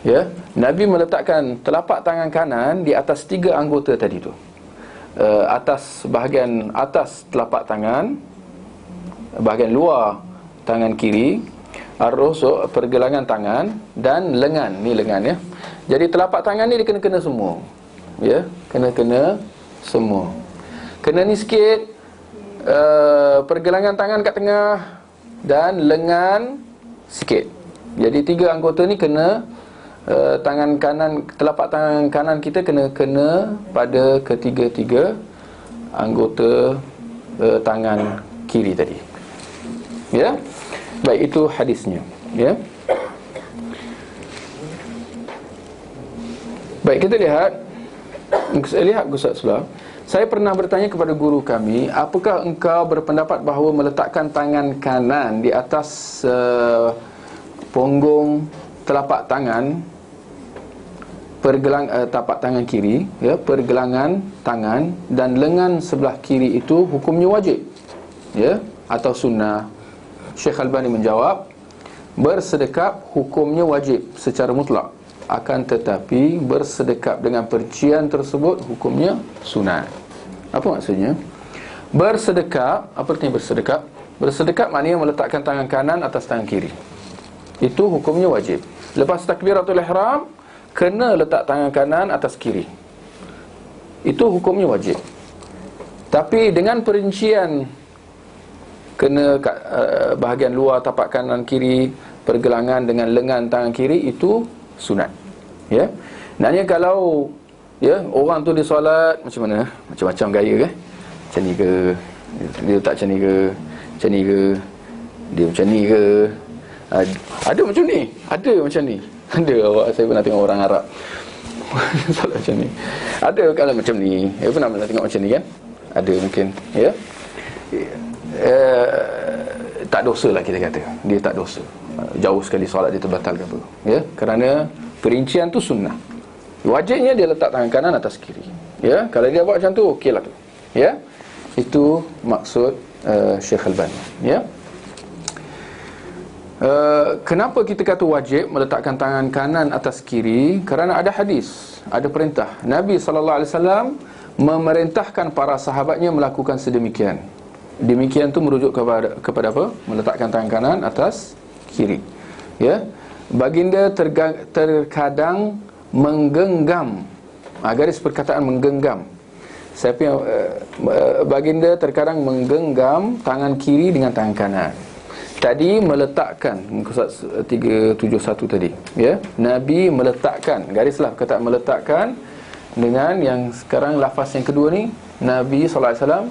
Ya, Nabi meletakkan telapak tangan kanan di atas tiga anggota tadi tu. Atas, bahagian atas telapak tangan, bahagian luar tangan kiri, ar-rusuk, pergelangan tangan, dan lengan. Ni lengan ya. Jadi telapak tangan ni dia kena-kena semua. Ya, kena-kena semua. Kena ni sikit, pergelangan tangan kat tengah dan lengan sikit. Jadi 3 anggota ni kena, tangan kanan, telapak tangan kanan kita kena pada ketiga-tiga anggota tangan kiri tadi. Ya. Baik, itu hadisnya. Ya. Baik, kita lihat. Saya lihat Ustaz Sulah. Saya pernah bertanya kepada guru kami, apakah engkau berpendapat bahawa meletakkan tangan kanan di atas punggung telapak tangan, tapak tangan kiri, ya, pergelangan tangan dan lengan sebelah kiri itu hukumnya wajib, ya, atau sunnah? Syekh Albani menjawab, bersedekap hukumnya wajib secara mutlak, akan tetapi bersedekap dengan percian tersebut hukumnya sunat. Apa maksudnya? Bersedekap, apa artinya bersedekap? Bersedekap maknanya meletakkan tangan kanan atas tangan kiri. Itu hukumnya wajib. Lepas takbiratul ihram, kena letak tangan kanan atas kiri. Itu hukumnya wajib. Tapi dengan perincian, kena bahagian luar tapak kanan kiri, pergelangan dengan lengan tangan kiri, itu sunat. Ya. Naknya kalau ya orang tu dia solat macam mana? Macam-macam gaya kan? Macam ni ke? Dia letak macam ni ke? Macam ni ke? Dia macam ni ke? Ada macam ni, ada macam ni. Ada awak, saya pernah tengok orang Arab solat macam ni. Ada kalau macam ni. Saya pernah tengok macam ni kan? Ada mungkin, ya. Tak dosa lah kita kata. Dia tak dosa. Jauh sekali solat dia terbatal ke apa, ya, kerana perincian tu sunnah. Wajibnya dia letak tangan kanan atas kiri. Ya, kalau dia buat macam tu, okeylah tu. Ya. Itu maksud Syekh Albani, ya. Kenapa kita kata wajib meletakkan tangan kanan atas kiri? Kerana ada hadis, ada perintah. Nabi SAW memerintahkan para sahabatnya melakukan sedemikian. Demikian tu merujuk kepada apa? Meletakkan tangan kanan atas kiri. Ya. Baginda terkadang menggenggam, garis perkataan menggenggam. Siapa yang baginda terkadang menggenggam tangan kiri dengan tangan kanan. Tadi meletakkan, muka 371 tadi, ya. Nabi meletakkan, garislah perkataan meletakkan, dengan yang sekarang lafaz yang kedua ni, Nabi SAW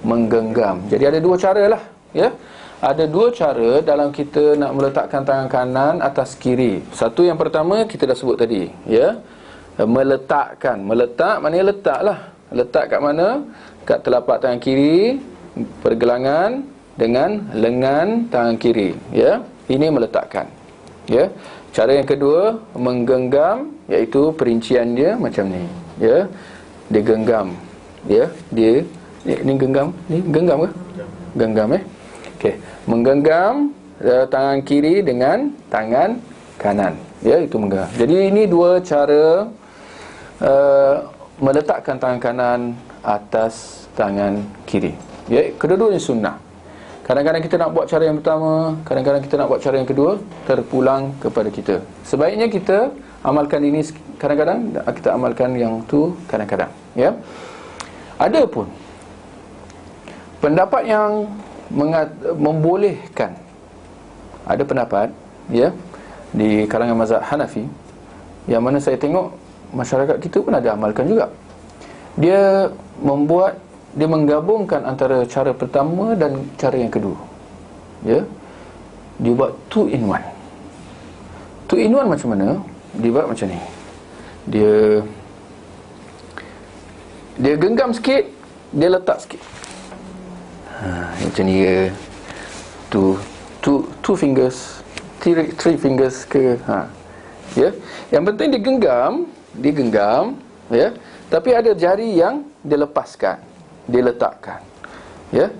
menggenggam. Jadi ada dua cara lah, ya. Ada dua cara dalam kita nak meletakkan tangan kanan atas kiri. Satu, yang pertama kita dah sebut tadi, ya. Meletakkan, meletak maknanya letak lah. Letak kat mana? Kat telapak tangan kiri, pergelangan dengan lengan tangan kiri, ya. Ini meletakkan, ya. Cara yang kedua, menggenggam, iaitu perincian dia macam ni, ya. Dia genggam, ya. Dia ni genggam, ni genggam ke? Genggam, okey. Menggenggam tangan kiri dengan tangan kanan, ya, itu menggenggam. Jadi ini dua cara meletakkan tangan kanan atas tangan kiri, ya. Kedua-duanya sunnah. Kadang-kadang kita nak buat cara yang pertama, kadang-kadang kita nak buat cara yang kedua, terpulang kepada kita. Sebaiknya kita amalkan ini kadang-kadang, kita amalkan yang tu kadang-kadang, ya. Ada pun pendapat yang membolehkan. Ada pendapat, ya, di kalangan mazhab Hanafi, yang mana saya tengok masyarakat kita pun ada amalkan juga. Dia menggabungkan antara cara pertama dan cara yang kedua, ya. Dia buat 2 in 1. 2 in 1 macam mana? Dia buat macam ni. Dia genggam sikit, dia letak sikit. Macam ni ke? Two fingers, three fingers ke? Ya. Yang penting dia genggam, ya. Tapi ada jari yang dia lepaskan, dia letakkan, ya.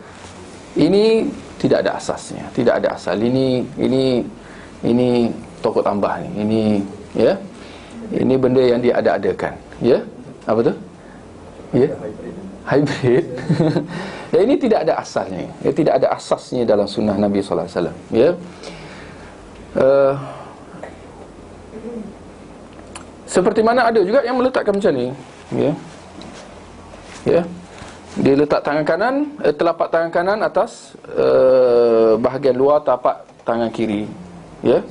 Ini tidak ada asasnya, tidak ada asal. Ini tokok tambah ni. Ini, ya. Ini benda yang dia ada-adakan, ya. Apa tu? Ya. hybrid. Dan ini tidak ada asalnya. Tidak ada asasnya dalam sunnah Nabi sallallahu alaihi wasallam, ya. Seperti mana ada juga yang meletakkan macam ni, ya. Ya. Dia letak tangan kanan, telapak tangan kanan atas bahagian luar tapak tangan kiri, ya.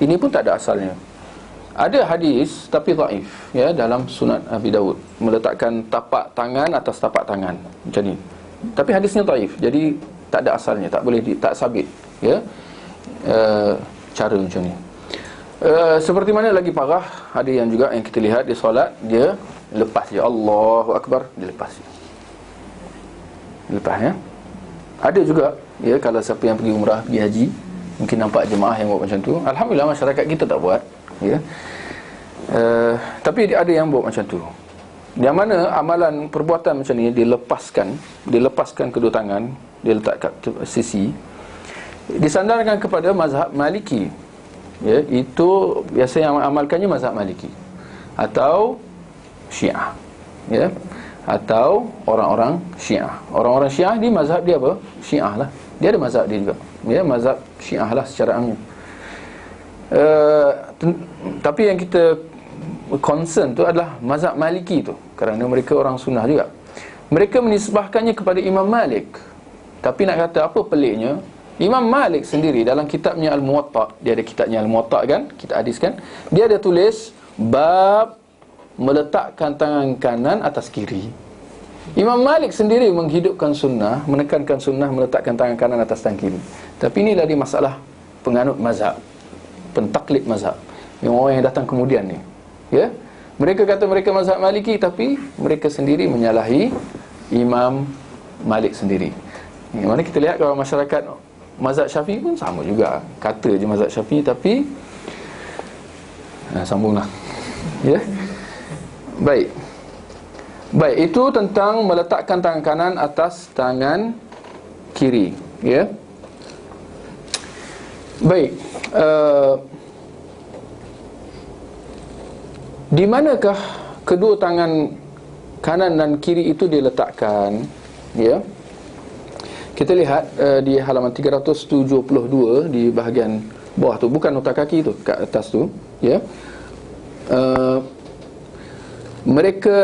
Ini pun tak ada asalnya. Ada hadis tapi dhaif, ya, dalam Sunan Abi Dawud, meletakkan tapak tangan atas tapak tangan macam ni. Tapi hadisnya dhaif, jadi tak ada asalnya, tak boleh tak sabit, ya. Cara macam ni. Seperti mana lagi parah, ada yang juga yang kita lihat di solat, dia lepas je, Allahu Akbar, dia lepas je. Lepas, ya. Ada juga, ya, kalau siapa yang pergi umrah, pergi haji, mungkin nampak jemaah yang buat macam tu. Alhamdulillah masyarakat kita tak buat, ya. Tapi ada yang buat macam tu, yang mana amalan perbuatan macam ni dilepaskan kedua tangan, dia letak kat sisi, disandarkan kepada mazhab Maliki, ya. Itu biasa yang amalkannya mazhab Maliki atau Syiah, ya, atau orang-orang Syiah. Orang-orang Syiah di mazhab dia apa? Syiah lah. Dia ada mazhab dia juga, ya, mazhab Syiah lah secara umum. Tapi yang kita concern tu adalah mazhab Maliki tu, kerana mereka orang sunnah juga. Mereka menisbahkannya kepada Imam Malik. Tapi nak kata apa peliknya, Imam Malik sendiri dalam kitabnya Al-Muwatta, dia ada kitabnya Al-Muwatta kan, kitab hadis kan, dia ada tulis bab meletakkan tangan kanan atas kiri. Imam Malik sendiri menghidupkan sunnah, menekankan sunnah meletakkan tangan kanan atas tangan kiri. Tapi inilah dia masalah penganut mazhab, pentaklid mazhab, yang orang yang datang kemudian ni, ya. Mereka kata mereka mazhab Maliki, tapi mereka sendiri menyalahi Imam Malik sendiri. Yang mana kita lihat kalau masyarakat mazhab Syafi'i pun sama juga, kata je mazhab Syafi'i, tapi sambunglah, ya. Baik, itu tentang meletakkan tangan kanan atas tangan kiri, ya. Baik, di manakah kedua tangan kanan dan kiri itu diletakkan, ya? Kita lihat di halaman 372 di bahagian bawah tu, bukan nota kaki tu, kat atas tu, ya.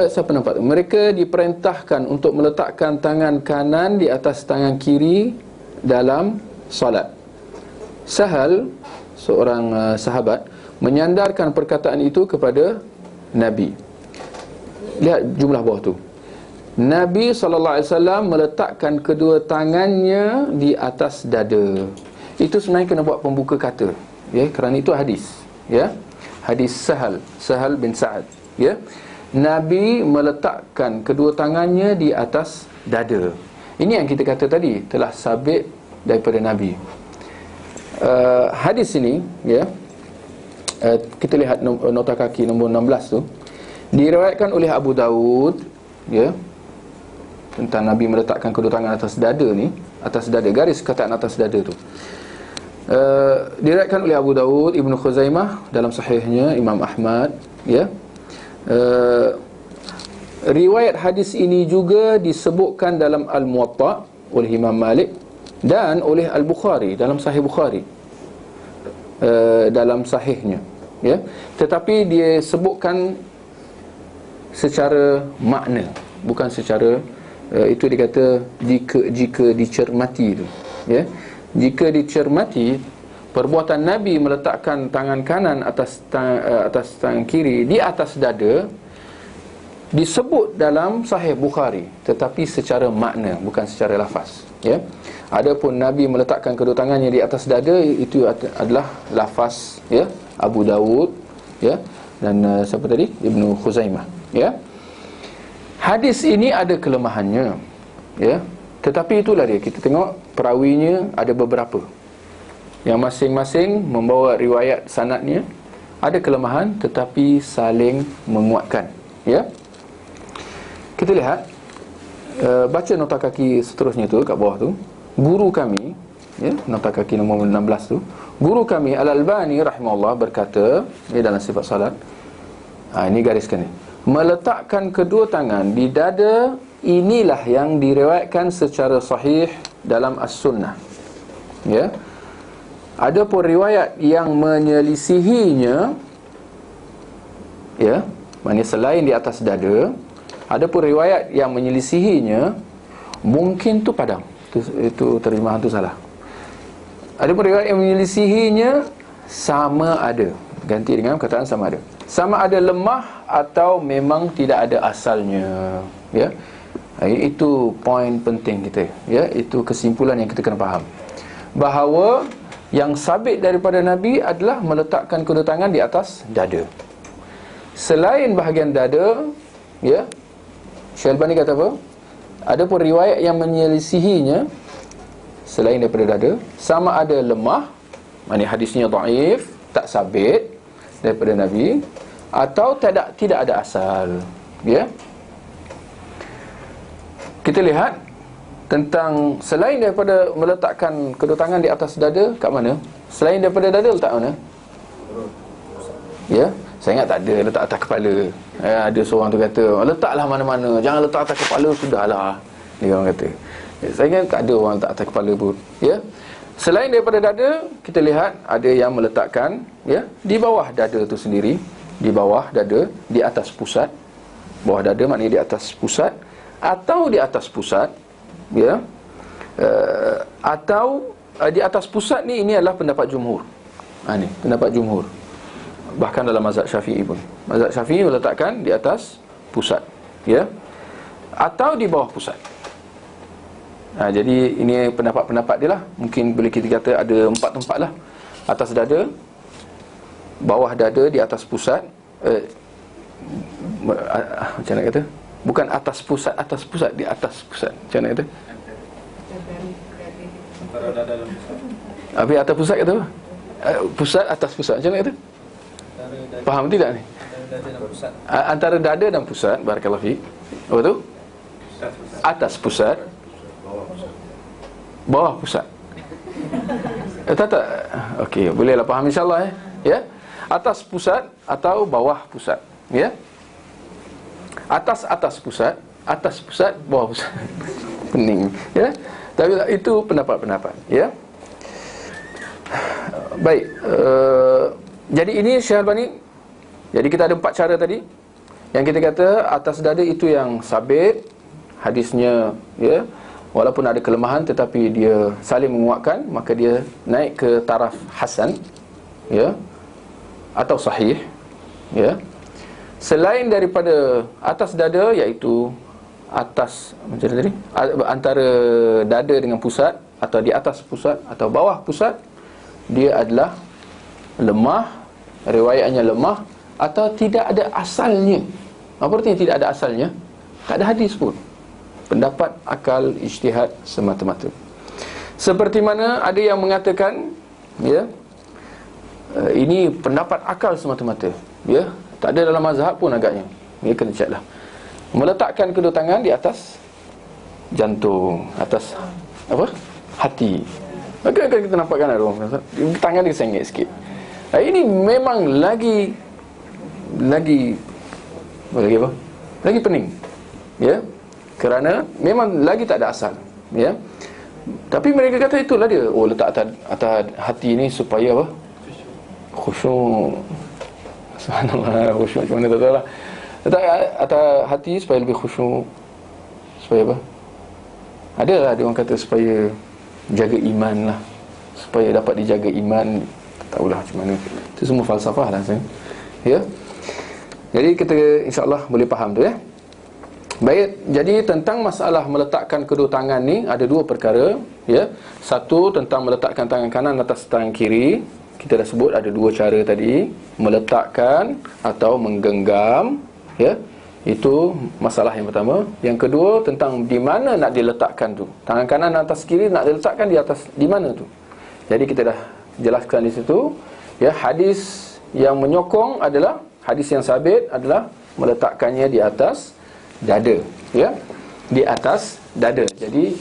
Siapa nampak tu? Mereka diperintahkan untuk meletakkan tangan kanan di atas tangan kiri dalam solat. Sahal, seorang sahabat, menyandarkan perkataan itu kepada Nabi. Lihat jumlah bawah tu. Nabi SAW meletakkan kedua tangannya di atas dada. Itu sebenarnya kena buat pembuka kata, ya, kerana itu hadis, ya. Hadis Sahal bin Sa'ad, ya. Nabi meletakkan kedua tangannya di atas dada. Ini yang kita kata tadi, telah sabit daripada Nabi. Hadis ini, ya, kita lihat nota kaki nombor 16 tu, diriwayatkan oleh Abu Dawud, ya, tentang Nabi meletakkan kedua tangan atas dada ni, atas dada, garis kataan atas dada tu. Diriwayatkan oleh Abu Dawud, Ibnu Khuzaimah dalam sahihnya, Imam Ahmad, ya. Riwayat hadis ini juga disebutkan dalam Al-Muwatta oleh Imam Malik dan oleh Al-Bukhari dalam Sahih Bukhari, dalam sahihnya, ya. Tetapi dia sebutkan secara makna, bukan secara itu dia kata jika dicermati tu, ya. Jika dicermati, perbuatan Nabi meletakkan tangan kanan atas tangan kiri di atas dada disebut dalam Sahih Bukhari, tetapi secara makna, bukan secara lafaz, ya. Adapun Nabi meletakkan kedua tangannya di atas dada, itu adalah lafaz, ya, Abu Dawud, ya, dan siapa tadi? Ibnu Khuzaimah, ya. Hadis ini ada kelemahannya, ya. Tetapi itulah dia, kita tengok perawinya ada beberapa yang masing-masing membawa riwayat sanadnya, ada kelemahan tetapi saling menguatkan, ya. Kita lihat, baca nota kaki seterusnya tu kat bawah tu. Guru kami, ya, nota kaki nombor 16 tu, guru kami Al-Albani rahimahullah berkata, dalam sifat salat, ini gariskan ni, meletakkan kedua tangan di dada, inilah yang diriwayatkan secara sahih dalam as-sunnah. Ya. Ada pun riwayat yang menyelisihinya, ya, maknanya selain di atas dada, ada pun riwayat yang menyelisihinya, mungkin tu padang. Itu terjemahan tu salah. Ada pun riwayat yang menyelisihinya sama ada, ganti dengan perkataan sama ada. Sama ada lemah atau memang tidak ada asalnya. Ya. Itu poin penting kita. Ya, itu kesimpulan yang kita kena faham. Bahawa yang sabit daripada Nabi adalah meletakkan kedua tangan di atas dada. Selain bahagian dada, ya, Syekh Albani kata apa? Ada pun riwayat yang menyelisihinya selain daripada dada, sama ada lemah, maknanya hadisnya dhaif, tak sabit daripada Nabi, atau tidak ada asal. Ya. Kita lihat tentang selain daripada meletakkan kedua tangan di atas dada, kat mana? Selain daripada dada letak mana? Ya, saya ingat tak ada letak atas kepala. Ada seorang tu kata, letaklah mana-mana, jangan letak atas kepala, sudahlah. Dia orang kata. Saya ingat tak ada orang letak atas kepala pun. Ya. Selain daripada dada, kita lihat ada yang meletakkan, ya, di bawah dada tu sendiri, di bawah dada, di atas pusat. Bawah dada maknanya di atas pusat, atau di atas pusat, ya, atau di atas pusat ni, ini adalah pendapat jumhur. Ni pendapat jumhur. Bahkan dalam mazhab Syafi'i pun, mazhab Syafi'i meletakkan di atas pusat, ya, atau di bawah pusat. Jadi ini pendapat-pendapat dia lah. Mungkin boleh kita kata ada 4 tempat lah. Atas dada, bawah dada, di atas pusat, macam mana kata? Bukan atas pusat, di atas pusat. Macam mana kata? Antara dada dan pusat. Habis atas pusat kata apa? Pusat, atas pusat. Macam mana kata? Faham tidak ni? Antara dada dan pusat. Barakallahu fiik. Apa tu? Atas pusat, bawah pusat. Tak. Okey, bolehlah faham insya-Allah. Ya. Atas pusat atau bawah pusat. Ya. Atas pusat, bawah pusat. Pening, ya. Tapi itu pendapat-pendapat, ya. Baik, jadi ini Syekh Albani. Jadi kita ada 4 cara tadi. Yang kita kata atas dada itu yang sabit hadisnya, ya. Walaupun ada kelemahan tetapi dia saling menguatkan, maka dia naik ke taraf hasan, ya, atau sahih, ya. Selain daripada atas dada, iaitu atas macam tadi, antara dada dengan pusat, atau di atas pusat atau bawah pusat, dia adalah lemah, riwayatnya lemah, atau tidak ada asalnya. Apa artinya tidak ada asalnya? Tak ada hadis pun. Pendapat akal ijtihad semata-mata. Seperti mana ada yang mengatakan, ya, ini pendapat akal semata-mata, ya, tak ada dalam mazhab pun agaknya. Ini kena check lah. Meletakkan kedua tangan di atas jantung, atas apa? Hati. Maka kita nampakkan ada orang tangan dia sengit sikit. Ini memang lagi apa? Lagi pening. Ya. Kerana memang lagi tak ada asal, ya. Tapi mereka kata itulah dia. Oh, letak atas hati ni supaya apa? Khusyuk. Subhanallah, khusyuk macam mana tak tahu lah. Letak atas hati supaya lebih khusyuk. Supaya apa? Adalah ada orang kata supaya jaga iman lah, supaya dapat dijaga iman. Tak tahulah macam mana. Itu semua falsafah lah, ya. Jadi kita insya-Allah boleh faham tu, ya. Baik, jadi tentang masalah meletakkan kedua tangan ni ada 2 perkara, ya. Satu tentang meletakkan tangan kanan atas tangan kiri. Kita dah sebut ada 2 cara tadi, meletakkan atau menggenggam, ya. Itu masalah yang pertama. Yang kedua tentang di mana nak diletakkan tu. Tangan kanan atas kiri nak diletakkan di atas di mana tu. Jadi kita dah jelaskan di situ, ya. Hadis yang menyokong adalah hadis yang sabit adalah meletakkannya di atas dada, ya, di atas dada. Jadi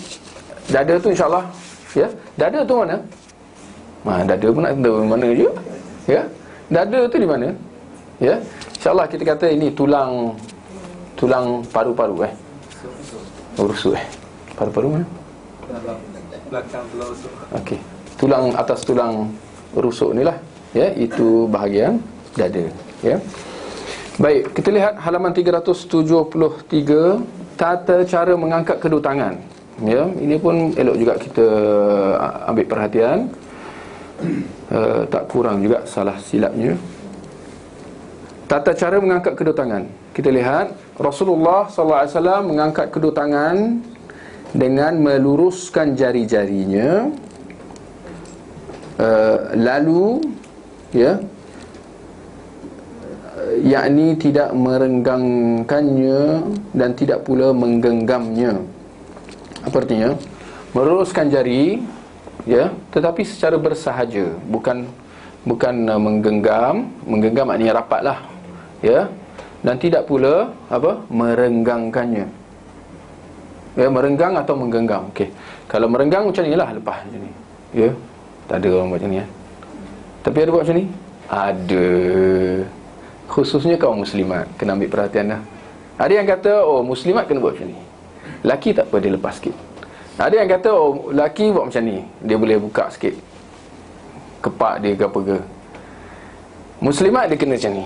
dada tu insya-Allah, ya. Dada tu mana? Dada pun nak tahu mana je, ya. Dada tu di mana? Ya. InsyaAllah kita kata ini tulang paru-paru rusuk paru-paru mana? Belakang belah rusuk. Okey. Tulang atas tulang rusuk ni lah, ya, itu bahagian dada, ya. Baik, kita lihat halaman 373, tata cara mengangkat kedua tangan. Ya, ini pun elok juga kita ambil perhatian. Tak kurang juga salah silapnya. Tata cara mengangkat kedua tangan. Kita lihat Rasulullah SAW mengangkat kedua tangan dengan meluruskan jari-jarinya, lalu, ya, yakni tidak merenggangkannya dan tidak pula menggenggamnya. Apa artinya? Meluruskan jari, ya, tetapi secara bersahaja, bukan menggenggam. Menggenggam maknanya rapatlah, ya, dan tidak pula merenggangkannya. Ya, merenggang atau menggenggam. Okey. Kalau merenggang macam inilah, lepas macam ni. Ya. Tak ada orang buat macam ni, kan? Tapi ada buat macam ni? Ada. Khususnya kaum muslimat kena ambil perhatian dah. Ada yang kata, oh, muslimat kena buat macam ni. Laki tak apa, dia lepas sikit. Ada yang kata, oh, laki buat macam ni, dia boleh buka sikit kepak dia ke apa ke. Muslimat dia kena macam ni.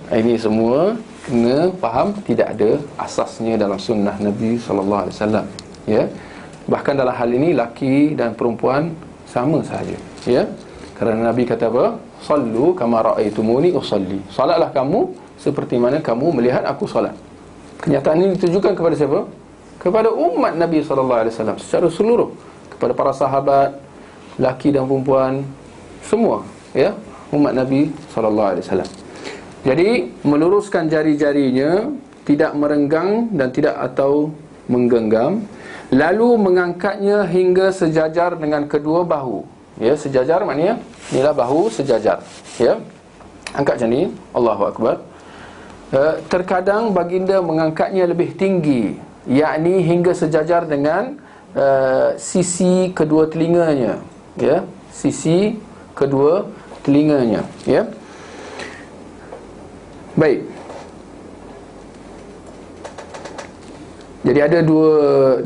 Ini semua kena faham, tidak ada asasnya dalam sunnah Nabi SAW. Ya. Bahkan dalam hal ini laki dan perempuan sama sahaja, ya. Kerana Nabi kata apa? Sallu kama ra'aitumuni usalli. Salatlah kamu seperti mana kamu melihat aku salat. Kenyataan ini ditujukan kepada siapa? Kepada umat Nabi SAW secara seluruh, kepada para sahabat, laki dan perempuan, semua, ya, umat Nabi SAW. Jadi meluruskan jari-jarinya, tidak merenggang dan tidak atau menggenggam, lalu mengangkatnya hingga sejajar dengan kedua bahu. Ya, sejajar maknanya inilah bahu sejajar, ya. Angkat macam ni, Allahu Akbar. Terkadang baginda mengangkatnya lebih tinggi, yakni hingga sejajar dengan sisi kedua telinganya, ya, sisi kedua telinganya, ya. Baik. Jadi ada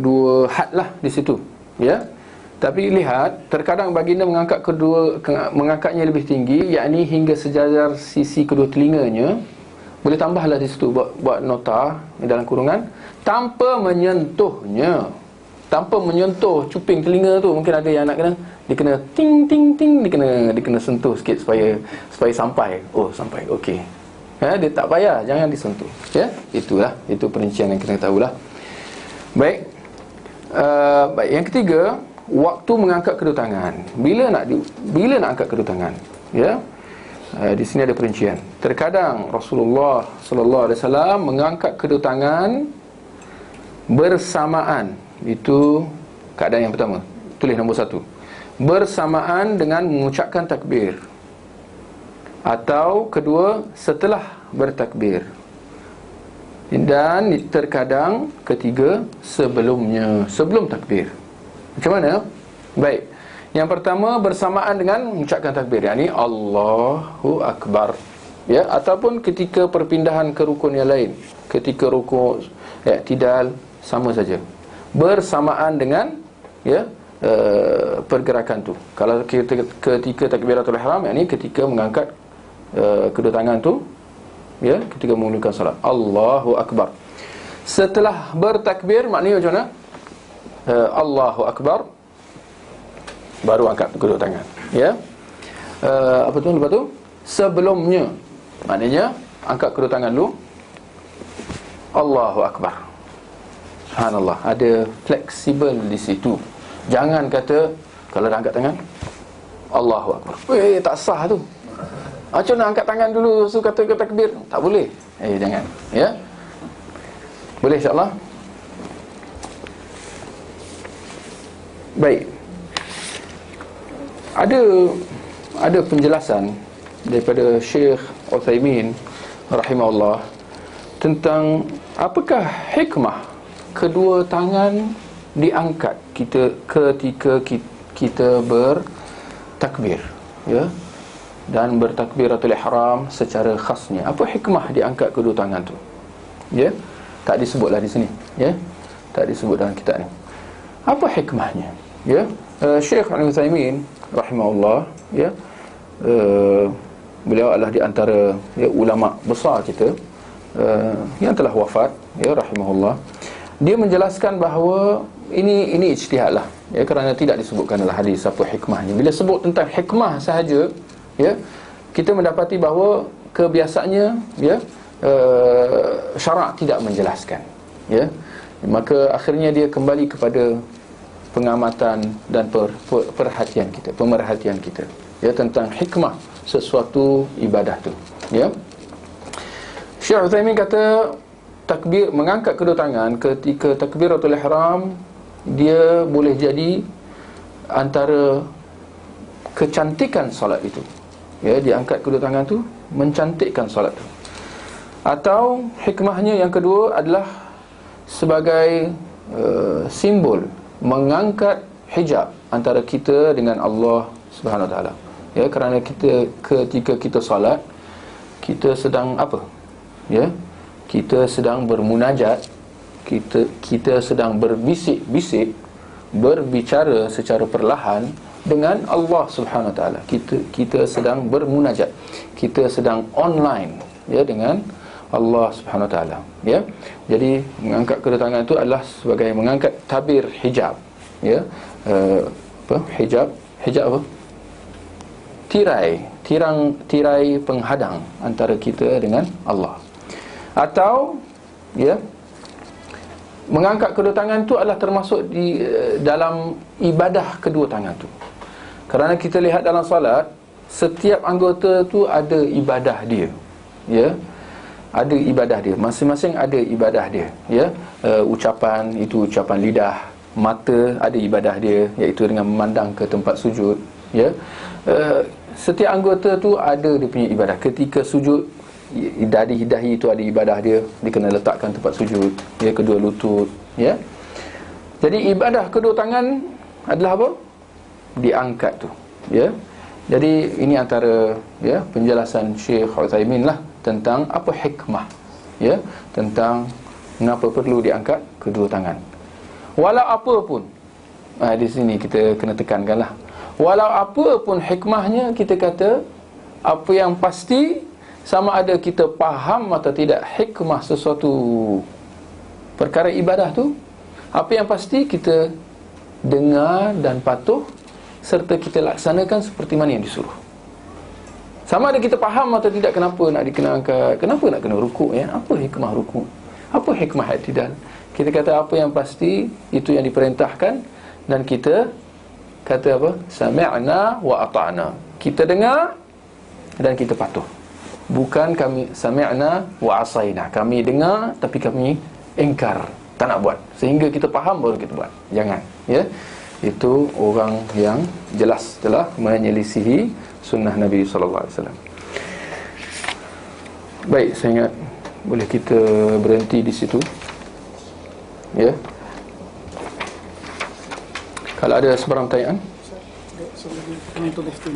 dua had lah di situ, ya. Tapi lihat, terkadang baginda mengangkatnya lebih tinggi, yakni hingga sejajar sisi kedua telinganya. Boleh tambahlah di situ, buat nota dalam kurungan, tanpa menyentuhnya. Tanpa menyentuh cuping telinga tu. Mungkin ada yang nak kena, dia kena ting ting ting, dia kena sentuh sikit supaya sampai. Oh, sampai. Okey. Ya, dia tak payah, jangan disentuh, ya. Itulah, itu perincian yang kita tahulah. Baik. Baik, yang ketiga, waktu mengangkat kedua tangan. Bila nak angkat kedua tangan, ya. Di sini ada perincian. Terkadang Rasulullah sallallahu alaihi wasallam mengangkat kedua tangan bersamaan. Itu keadaan yang pertama. Tulis nombor 1. Bersamaan dengan mengucapkan takbir. Atau kedua, setelah bertakbir. Dan terkadang ketiga, sebelum takbir. Macam mana? Baik. Yang pertama, bersamaan dengan mengucapkan takbir, yakni Allahu Akbar, ya. Ataupun ketika perpindahan ke rukun yang lain, ketika rukun i'tidal, sama saja. Bersamaan dengan, ya, pergerakan tu. Kalau ketika takbiratul ihram, yakni ketika mengangkat kedua tangan tu, ya, ketika memulakan salat, Allahu Akbar. Setelah bertakbir, maknanya macam mana? Allahu Akbar, baru angkat kedua tangan, ya. Apa tu lepas tu? Sebelumnya, maknanya angkat kedua tangan dulu, Allahu Akbar. Subhanallah, ada fleksibel di situ. Jangan kata kalau dah angkat tangan Allahu Akbar, tak sah tu. Macam nak angkat tangan dulu so kata takbir? Tak boleh. Jangan, ya. Boleh insya-Allah. Baik. Ada penjelasan daripada Syekh Uthaymin rahimahullah tentang apakah hikmah kedua tangan diangkat ketika kita bertakbir, ya. dan bertakbiratul ihram secara khasnya. Apa hikmah diangkat kedua tangan tu? Ya, tak disebutlah di sini, ya. Tak disebut dalam kitab ni. Apa hikmahnya? Ya, Syekh Al-Utsaimin rahimahullah, ya, beliau adalah di antara, ya, ulama besar kita yang telah wafat, ya, rahimahullah. Dia menjelaskan bahawa ini ijtihad lah, ya, kerana tidak disebutkan dalam hadis apa hikmahnya. Bila sebut tentang hikmah sahaja, ya, kita mendapati bahawa kebiasaannya, ya, syarak tidak menjelaskan, ya. Maka akhirnya dia kembali kepada pengamatan dan perhatian kita, pemerhatian kita, ya, tentang hikmah sesuatu ibadah tu, ya. Syekh Utsaimin kata takbir, mengangkat kedua tangan ketika takbiratul ihram, dia boleh jadi antara kecantikan solat itu, ya, diangkat kedua tangan tu mencantikkan solat tu. Atau hikmahnya yang kedua adalah sebagai simbol mengangkat hijab antara kita dengan Allah Subhanahu Wa Taala, ya, kerana kita ketika kita solat, kita sedang apa, ya, kita sedang bermunajat, kita sedang berbisik-bisik, berbicara secara perlahan dengan Allah Subhanahu Wa Taala. Kita sedang bermunajat, kita sedang online, ya, dengan Allah Subhanahu Wa Taala, ya. Jadi mengangkat kedua tangan itu adalah sebagai mengangkat tabir hijab, ya, hijab apa? Tirai penghadang antara kita dengan Allah. Atau, ya, mengangkat kedua tangan itu adalah termasuk di dalam ibadah kedua tangan itu. Kerana kita lihat dalam salat, setiap anggota tu ada ibadah dia, ya. Ada ibadah dia, masing-masing ada ibadah dia, ya. Ucapan, itu ucapan lidah. Mata ada ibadah dia, iaitu dengan memandang ke tempat sujud, ya. Setiap anggota tu ada dia punya ibadah. Ketika sujud, dahi itu ada ibadah dia, dia kena letakkan tempat sujud, ya, kedua lutut, ya. Jadi ibadah kedua tangan adalah apa? Diangkat tu, ya. Jadi ini antara, ya, penjelasan Syekh Utsaimin lah tentang apa hikmah, ya, tentang mengapa perlu diangkat kedua tangan. Walau apa pun, di sini kita kena tekankanlah, walau apa pun hikmahnya, kita kata apa yang pasti, sama ada kita faham atau tidak hikmah sesuatu perkara ibadah tu, apa yang pasti kita dengar dan patuh, serta kita laksanakan seperti mana yang disuruh. Sama ada kita faham atau tidak kenapa nak dikenakan, kenapa nak kena rukuk, ya, apa hikmah rukuk, apa hikmah i'tidal. Kita kata apa yang pasti, itu yang diperintahkan, dan kita kata apa? Sami'na wa ata'na. Kita dengar dan kita patuh. Bukan kami sami'na wa asaina, kami dengar tapi kami ingkar, tak nak buat, sehingga kita faham baru kita buat. Jangan, ya. Itu orang yang jelas telah menyelisihi sunnah Nabi sallallahu alaihi wasallam. Baik, saya ingat boleh kita berhenti di situ, ya. Kalau ada sebarang pertanyaan. Penonton Palestin.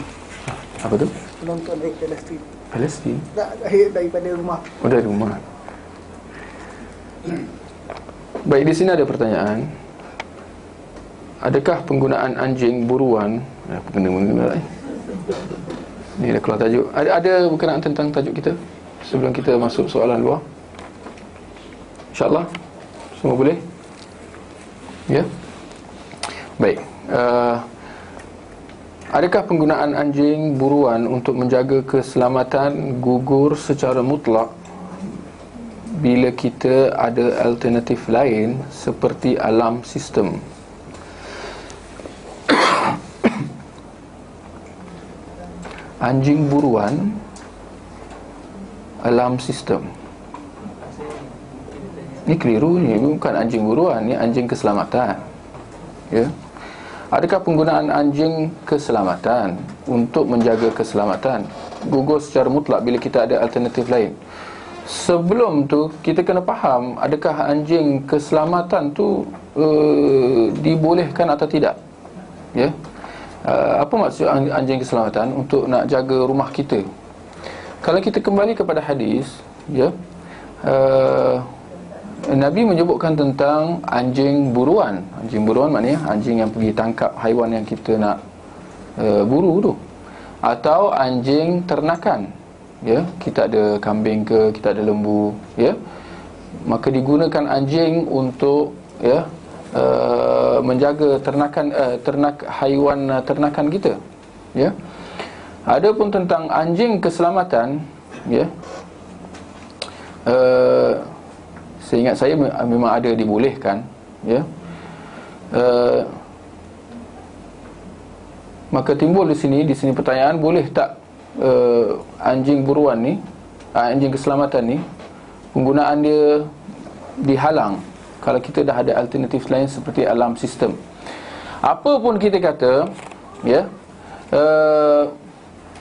Apa tu? Penonton dari Palestin. Palestin? Daripada rumah. Oh, dari rumah. Baik, di sini ada pertanyaan. Adakah penggunaan anjing buruan, ni dah keluar tajuk. Ada berkenaan tentang tajuk kita sebelum kita masuk soalan luar? InsyaAllah semua boleh? Ya. Baik. Adakah penggunaan anjing buruan untuk menjaga keselamatan gugur secara mutlak bila kita ada alternatif lain seperti alarm sistem? Anjing buruan, alarm sistem. Ni keliru ni, bukan anjing buruan, ni anjing keselamatan. Ya. Adakah penggunaan anjing keselamatan untuk menjaga keselamatan gugur secara mutlak bila kita ada alternatif lain? Sebelum tu kita kena faham, adakah anjing keselamatan tu dibolehkan atau tidak? Ya. Apa maksud anjing keselamatan? Untuk nak jaga rumah kita. Kalau kita kembali kepada hadis, ya, Nabi menyebutkan tentang anjing buruan. Anjing buruan maknanya anjing yang pergi tangkap haiwan yang kita nak buru tu, atau anjing ternakan. Ya, kita ada kambing ke, kita ada lembu, ya, maka digunakan anjing untuk, ya, menjaga ternak haiwan ternakan kita, ya. Adapun tentang anjing keselamatan, ya, seingat saya memang ada dibolehkan, ya. Maka timbul di sini pertanyaan, boleh tak anjing buruan ni, anjing keselamatan ni, penggunaan dia dihalang kalau kita dah ada alternatif lain seperti alarm sistem. Apa pun kita kata, ya,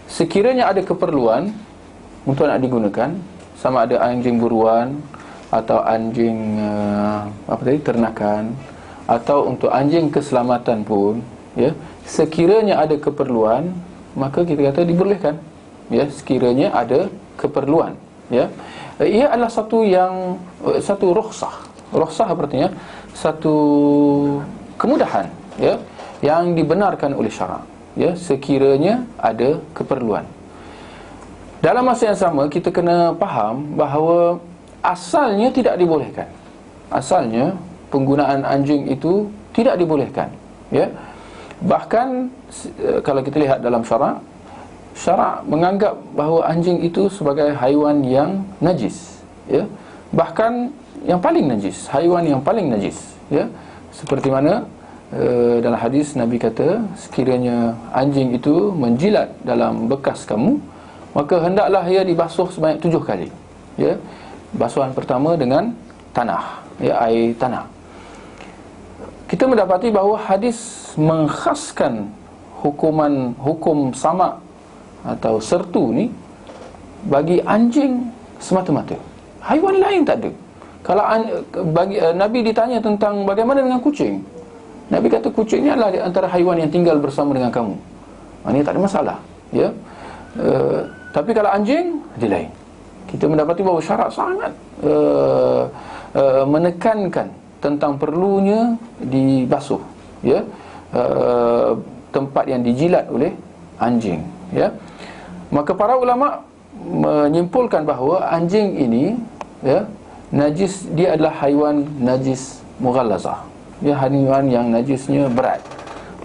sekiranya ada keperluan untuk nak digunakan, sama ada anjing buruan atau anjing ternakan, atau untuk anjing keselamatan pun, ya, sekiranya ada keperluan, maka kita kata dibolehkan, ya, sekiranya ada keperluan, ya. Ia adalah satu rukhsah. Rukhsah artinya satu kemudahan, ya, yang dibenarkan oleh syarak, ya, sekiranya ada keperluan. Dalam masa yang sama, kita kena faham bahawa asalnya tidak dibolehkan. Asalnya penggunaan anjing itu tidak dibolehkan, ya. Bahkan kalau kita lihat dalam syarak menganggap bahawa anjing itu sebagai haiwan yang najis, ya. Bahkan yang paling najis, haiwan yang paling najis, ya. Seperti mana dalam hadis Nabi kata, sekiranya anjing itu menjilat dalam bekas kamu, maka hendaklah ia dibasuh sebanyak 7 kali, ya. Basuhan pertama dengan tanah, ya, air tanah. Kita mendapati bahawa hadis mengkhaskan hukum samak atau sertu ni bagi anjing semata-mata. Haiwan lain tak ada. Kalau Nabi ditanya tentang bagaimana dengan kucing, Nabi kata kucing ni adalah di antara haiwan yang tinggal bersama dengan kamu. Ini tak ada masalah, ya. Tapi kalau anjing, dia lain. Kita mendapati bahawa syarak sangat menekankan tentang perlunya dibasuh, ya, tempat yang dijilat oleh anjing, ya. Maka para ulama menyimpulkan bahawa anjing ini, ya, najis, dia adalah haiwan najis mughallazah, ya, haiwan yang najisnya berat.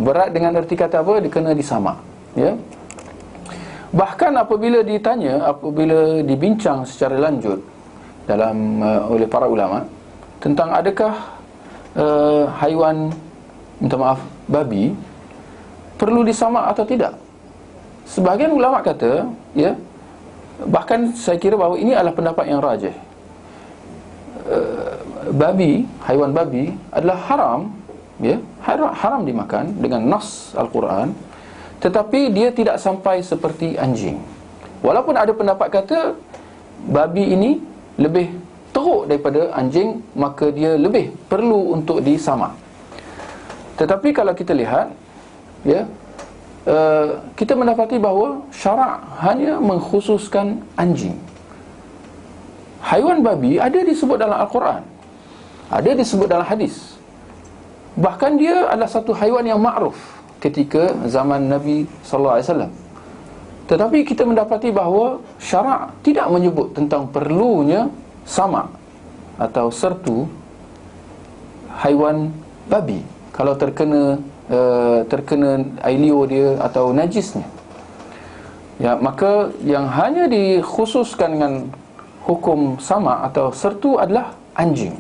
Berat dengan erti kata apa? Dia kena disamak, ya. Bahkan apabila dibincang secara lanjut dalam oleh para ulama tentang adakah haiwan, minta maaf, babi perlu disamak atau tidak, sebahagian ulama kata, ya, bahkan saya kira bahawa ini adalah pendapat yang rajih, babi, haiwan babi adalah haram, ya, haram dimakan dengan nas Al-Quran, tetapi dia tidak sampai seperti anjing. Walaupun ada pendapat kata babi ini lebih teruk daripada anjing, maka dia lebih perlu untuk disamak. Tetapi kalau kita lihat, ya, kita mendapati bahawa syarak hanya mengkhususkan anjing. Haiwan babi ada disebut dalam Al-Quran, ada disebut dalam hadis. Bahkan dia adalah satu haiwan yang ma'ruf ketika zaman Nabi SAW. Tetapi kita mendapati bahawa syarak tidak menyebut tentang perlunya samak atau sertu haiwan babi kalau terkena air liur dia atau najisnya, ya. Maka yang hanya dikhususkan dengan hukum samak atau sertu adalah anjing.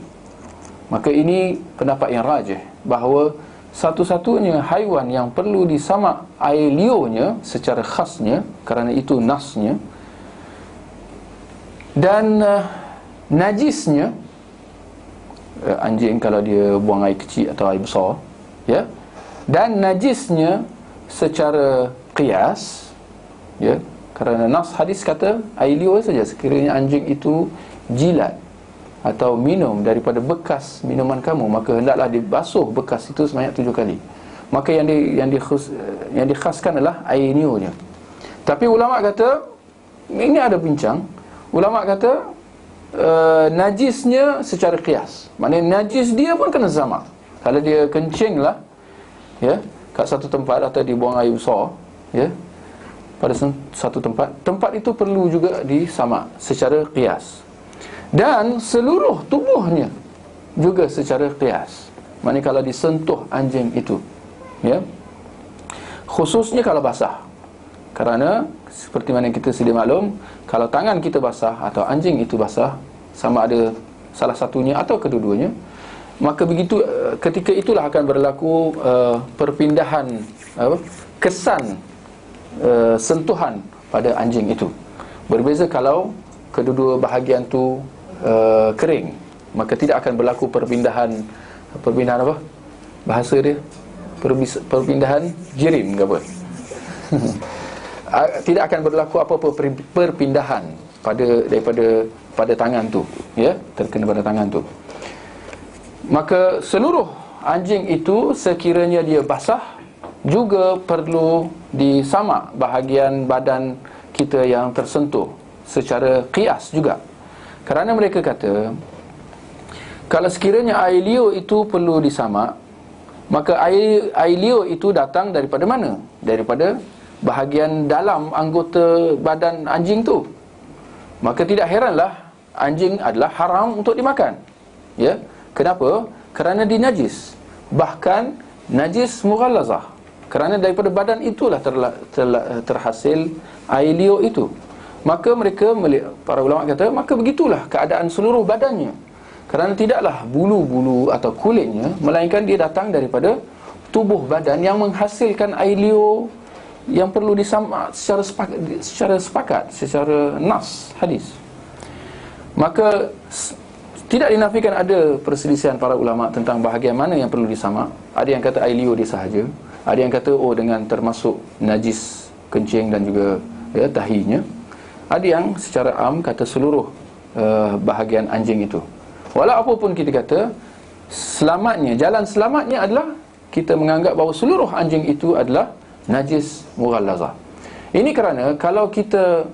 Maka ini pendapat yang rajih bahawa satu-satunya haiwan yang perlu disamak air liurnya secara khasnya, kerana itu nasnya, dan najisnya, anjing kalau dia buang air kecil atau air besar, ya, dan najisnya secara qiyas, ya, kerana nas hadis kata air liur saja, sekiranya anjing itu jilat atau minum daripada bekas minuman kamu, maka hendaklah dibasuh bekas itu sebanyak 7 kali. maka yang dikhaskan adalah air liurnya. Tapi ulama kata, ini ada bincang, ulama kata najisnya secara qiyas, maknanya najis dia pun kena sama. Kalau dia kencing lah, ya, kat satu tempat atau dibuang air besar, ya, pada satu tempat itu perlu juga disama secara qiyas. Dan seluruh tubuhnya juga secara qiyas. Maknanya kalau disentuh anjing itu, ya, khususnya kalau basah. Kerana seperti mana kita sedia maklum, kalau tangan kita basah atau anjing itu basah, sama ada salah satunya atau kedua-duanya, maka begitu ketika itulah akan berlaku perpindahan kesan sentuhan pada anjing itu. Berbeza kalau kedua-dua bahagian tu kering, maka tidak akan berlaku perpindahan apa? Bahasa dia perpindahan jirim ke apa? Tidak akan berlaku apa-apa perpindahan pada tangan tu, ya, terkena pada tangan tu. Maka seluruh anjing itu sekiranya dia basah juga perlu disamak bahagian badan kita yang tersentuh secara qiyas juga. Kerana mereka kata, kalau sekiranya air liur itu perlu disamak, maka air liur itu datang daripada mana? Daripada bahagian dalam anggota badan anjing tu. Maka tidak heranlah anjing adalah haram untuk dimakan, ya. Kenapa? Kerana dia najis, bahkan najis mughallazah. Kerana daripada badan itulah terhasil air liur itu. Maka para ulama kata, maka begitulah keadaan seluruh badannya. Kerana tidaklah bulu-bulu atau kulitnya, melainkan dia datang daripada tubuh badan yang menghasilkan air liur yang perlu disamak secara sepakat, secara nas hadis. Maka tidak dinafikan ada perselisihan para ulama tentang bahagian mana yang perlu disamak. Ada yang kata air liur dia sahaja, ada yang kata dengan termasuk najis kencing dan juga, ya, tahinya. Ada yang secara am kata seluruh bahagian anjing itu. Walau apa pun kita kata, selamatnya, jalan selamatnya adalah kita menganggap bahawa seluruh anjing itu adalah najis mughallazah. Ini kerana kalau kita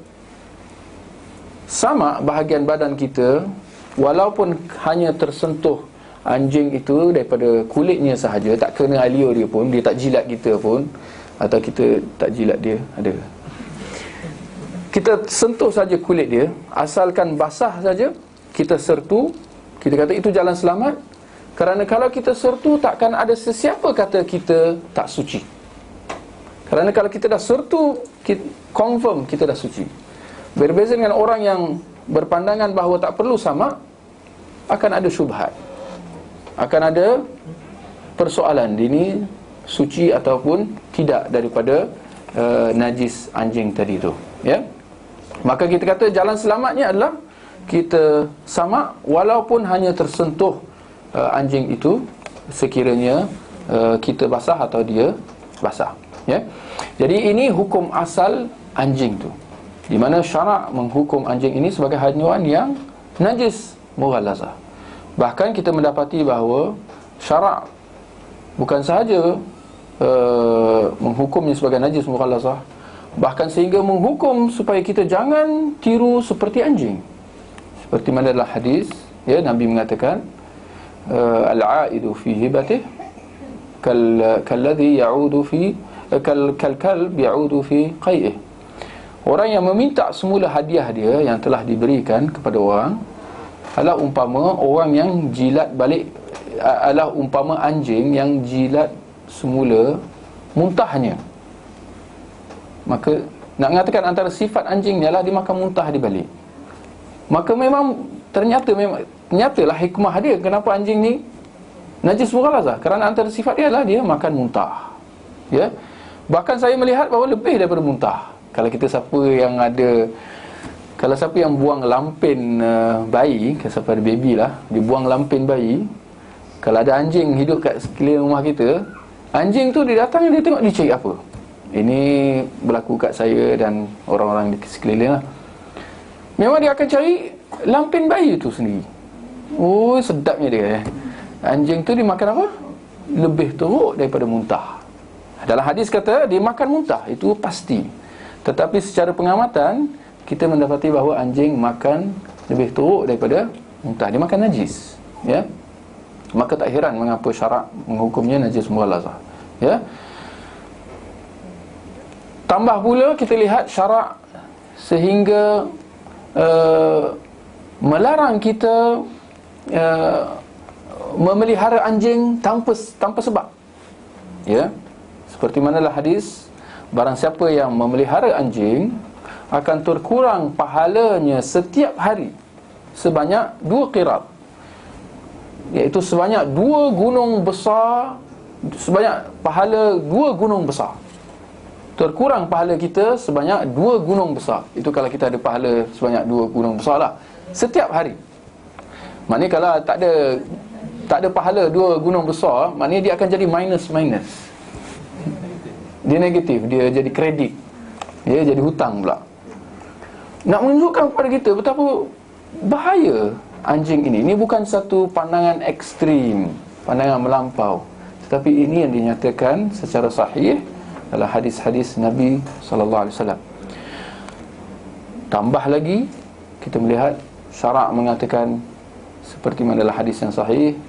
sama bahagian badan kita, walaupun hanya tersentuh anjing itu daripada kulitnya sahaja, tak kena air liur dia pun, dia tak jilat kita pun, atau kita tak jilat dia, ada, kita sentuh saja kulit dia, asalkan basah saja, kita sertu, kita kata itu jalan selamat. Kerana kalau kita sertu, takkan ada sesiapa kata kita tak suci. Kerana kalau kita dah sertu, confirm kita dah suci. Berbeza dengan orang yang berpandangan bahawa tak perlu samak, akan ada syubhat, akan ada persoalan ini suci ataupun tidak daripada najis anjing tadi tu, ya. Maka kita kata jalan selamatnya adalah kita samak walaupun hanya tersentuh anjing itu, sekiranya kita basah atau dia basah, ya. Jadi ini hukum asal anjing tu, di mana syarak menghukum anjing ini sebagai haiwan yang najis mughallazah. Bahkan kita mendapati bahawa syarak bukan sahaja menghukumnya sebagai najis mughallazah, bahkan sehingga menghukum supaya kita jangan tiru seperti anjing. Seperti mana dalam hadis, ya, Nabi mengatakan al-aidu fi hibatih kalladhi ya'udu fi kalb ya'udu fi qai'ih. Orang yang meminta semula hadiah dia yang telah diberikan kepada orang adalah umpama orang yang jilat balik, adalah umpama anjing yang jilat semula muntahnya. Maka nak mengatakan antara sifat anjing ialah dia makan muntah di balik. Maka memang ternyatalah hikmah dia kenapa anjing ni najis mughallazah, kerana antara sifat dia adalah dia makan muntah, ya. Bahkan saya melihat bahawa lebih daripada muntah. Kalau siapa yang buang lampin bayi, siapa ada baby lah, dia buang lampin bayi, kalau ada anjing hidup kat sekeliling rumah kita, anjing tu dia datang, dia tengok dia cari apa. Ini berlaku kat saya dan orang-orang di sekeliling lah. Memang dia akan cari lampin bayi tu sendiri. Oh, sedapnya dia. Anjing tu dia makan apa? Lebih teruk daripada muntah. Dalam hadis kata dia makan muntah, itu pasti. Tetapi secara pengamatan kita mendapati bahawa anjing makan lebih teruk daripada muntah. Dia makan najis, ya. Maka tak heran mengapa syarak menghukumnya najis mughalazah, ya. Tambah pula kita lihat syarak sehingga melarang kita memelihara anjing tanpa sebab, ya. Seperti manalah hadis, barang siapa yang memelihara anjing akan terkurang pahalanya setiap hari sebanyak 2 qirat, iaitu sebanyak 2 gunung besar, sebanyak pahala 2 gunung besar. Terkurang pahala kita sebanyak 2 gunung besar. Itu kalau kita ada pahala sebanyak 2 gunung besar lah setiap hari. Maknanya kalau tak ada pahala 2 gunung besar, maknanya dia akan jadi minus. Dia negatif, dia jadi kredit, dia jadi hutang pula. Nak menunjukkan kepada kita betapa bahaya anjing ini. Ini bukan satu pandangan ekstrim, pandangan melampau, tetapi ini yang dinyatakan secara sahih dalam hadis-hadis Nabi SAW. Tambah lagi, kita melihat syarak mengatakan seperti mana dalam hadis yang sahih,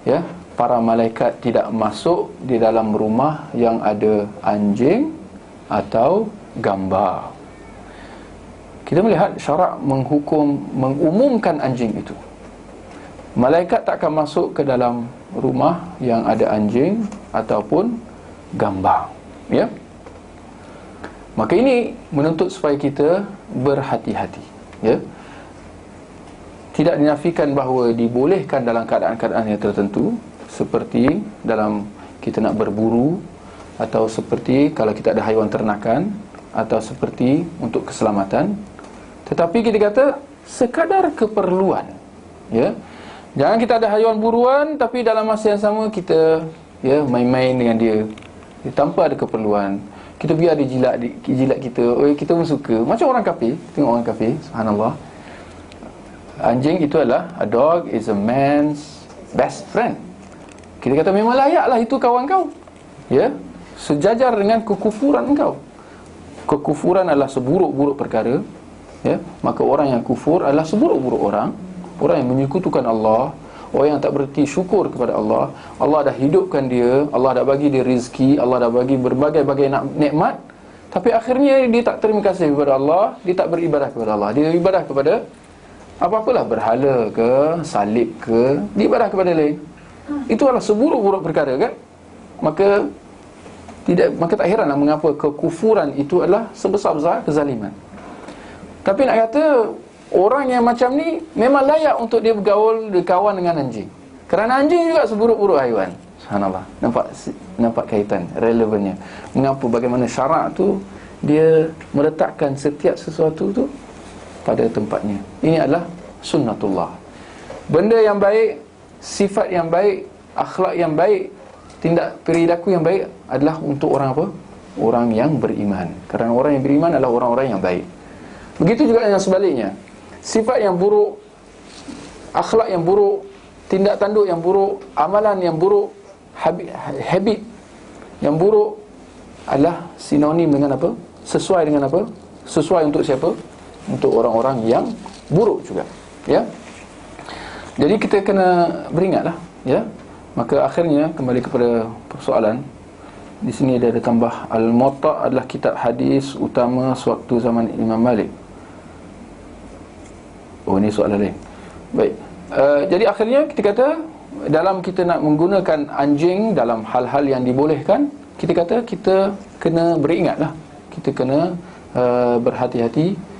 ya, para malaikat tidak masuk di dalam rumah yang ada anjing atau gambar. Kita melihat syarak mengumumkan anjing itu. Malaikat tak akan masuk ke dalam rumah yang ada anjing ataupun gambar, ya. Maka ini menuntut supaya kita berhati-hati, ya. Tidak dinafikan bahawa dibolehkan dalam keadaan-keadaan yang tertentu, seperti dalam kita nak berburu, atau seperti kalau kita ada haiwan ternakan, atau seperti untuk keselamatan. Tetapi kita kata sekadar keperluan, ya. Jangan kita ada haiwan buruan tapi dalam masa yang sama kita, ya, main-main dengan dia, tanpa ada keperluan. Kita biar dia jilat kita. Kita pun suka. Macam orang kafir. Tengok orang kafir, subhanallah. Anjing itu adalah, a dog is a man's best friend. Kita kata memang layaklah itu kawan kau, ya. Sejajar dengan kekufuran kau. Kekufuran adalah seburuk-buruk perkara, ya. Maka orang yang kufur adalah seburuk-buruk orang. Orang yang menyekutukan Allah, orang yang tak berhenti syukur kepada Allah. Allah dah hidupkan dia, Allah dah bagi dia rezeki, Allah dah bagi berbagai-bagai nikmat, tapi akhirnya dia tak terima kasih kepada Allah, dia tak beribadah kepada Allah. Dia ibadah kepada apa-apalah, berhala ke, salib ke, dia ibadah kepada lain. Itu adalah seburuk-buruk perkara, kan? Maka tak heranlah mengapa kekufuran itu adalah sebesar-besar kezaliman. Tapi nak kata orang yang macam ni memang layak untuk dia bergaul, berkawan dengan anjing. Kerana anjing juga seburuk-buruk haiwan. Subhanallah. Nampak kaitan, relevannya. Mengapa, bagaimana syarak tu dia meletakkan setiap sesuatu tu pada tempatnya. Ini adalah sunnatullah. Benda yang baik, sifat yang baik, akhlak yang baik, tindak perilaku yang baik adalah untuk orang apa? Orang yang beriman. Kerana orang yang beriman adalah orang-orang yang baik. Begitu juga yang sebaliknya. Sifat yang buruk, akhlak yang buruk, tindak tanduk yang buruk, amalan yang buruk, habit yang buruk adalah sinonim dengan apa? Sesuai dengan apa? Sesuai untuk siapa? Untuk orang-orang yang buruk juga, ya. Jadi kita kena beringatlah, ya. Maka akhirnya kembali kepada persoalan. Di sini dia ada tambah, Al-Muwatta adalah kitab hadis utama sewaktu zaman Imam Malik. Oh, ini soalan lain. Baik. Jadi akhirnya kita kata, dalam kita nak menggunakan anjing dalam hal-hal yang dibolehkan, kita kata kita kena beringatlah. Kita kena berhati-hati.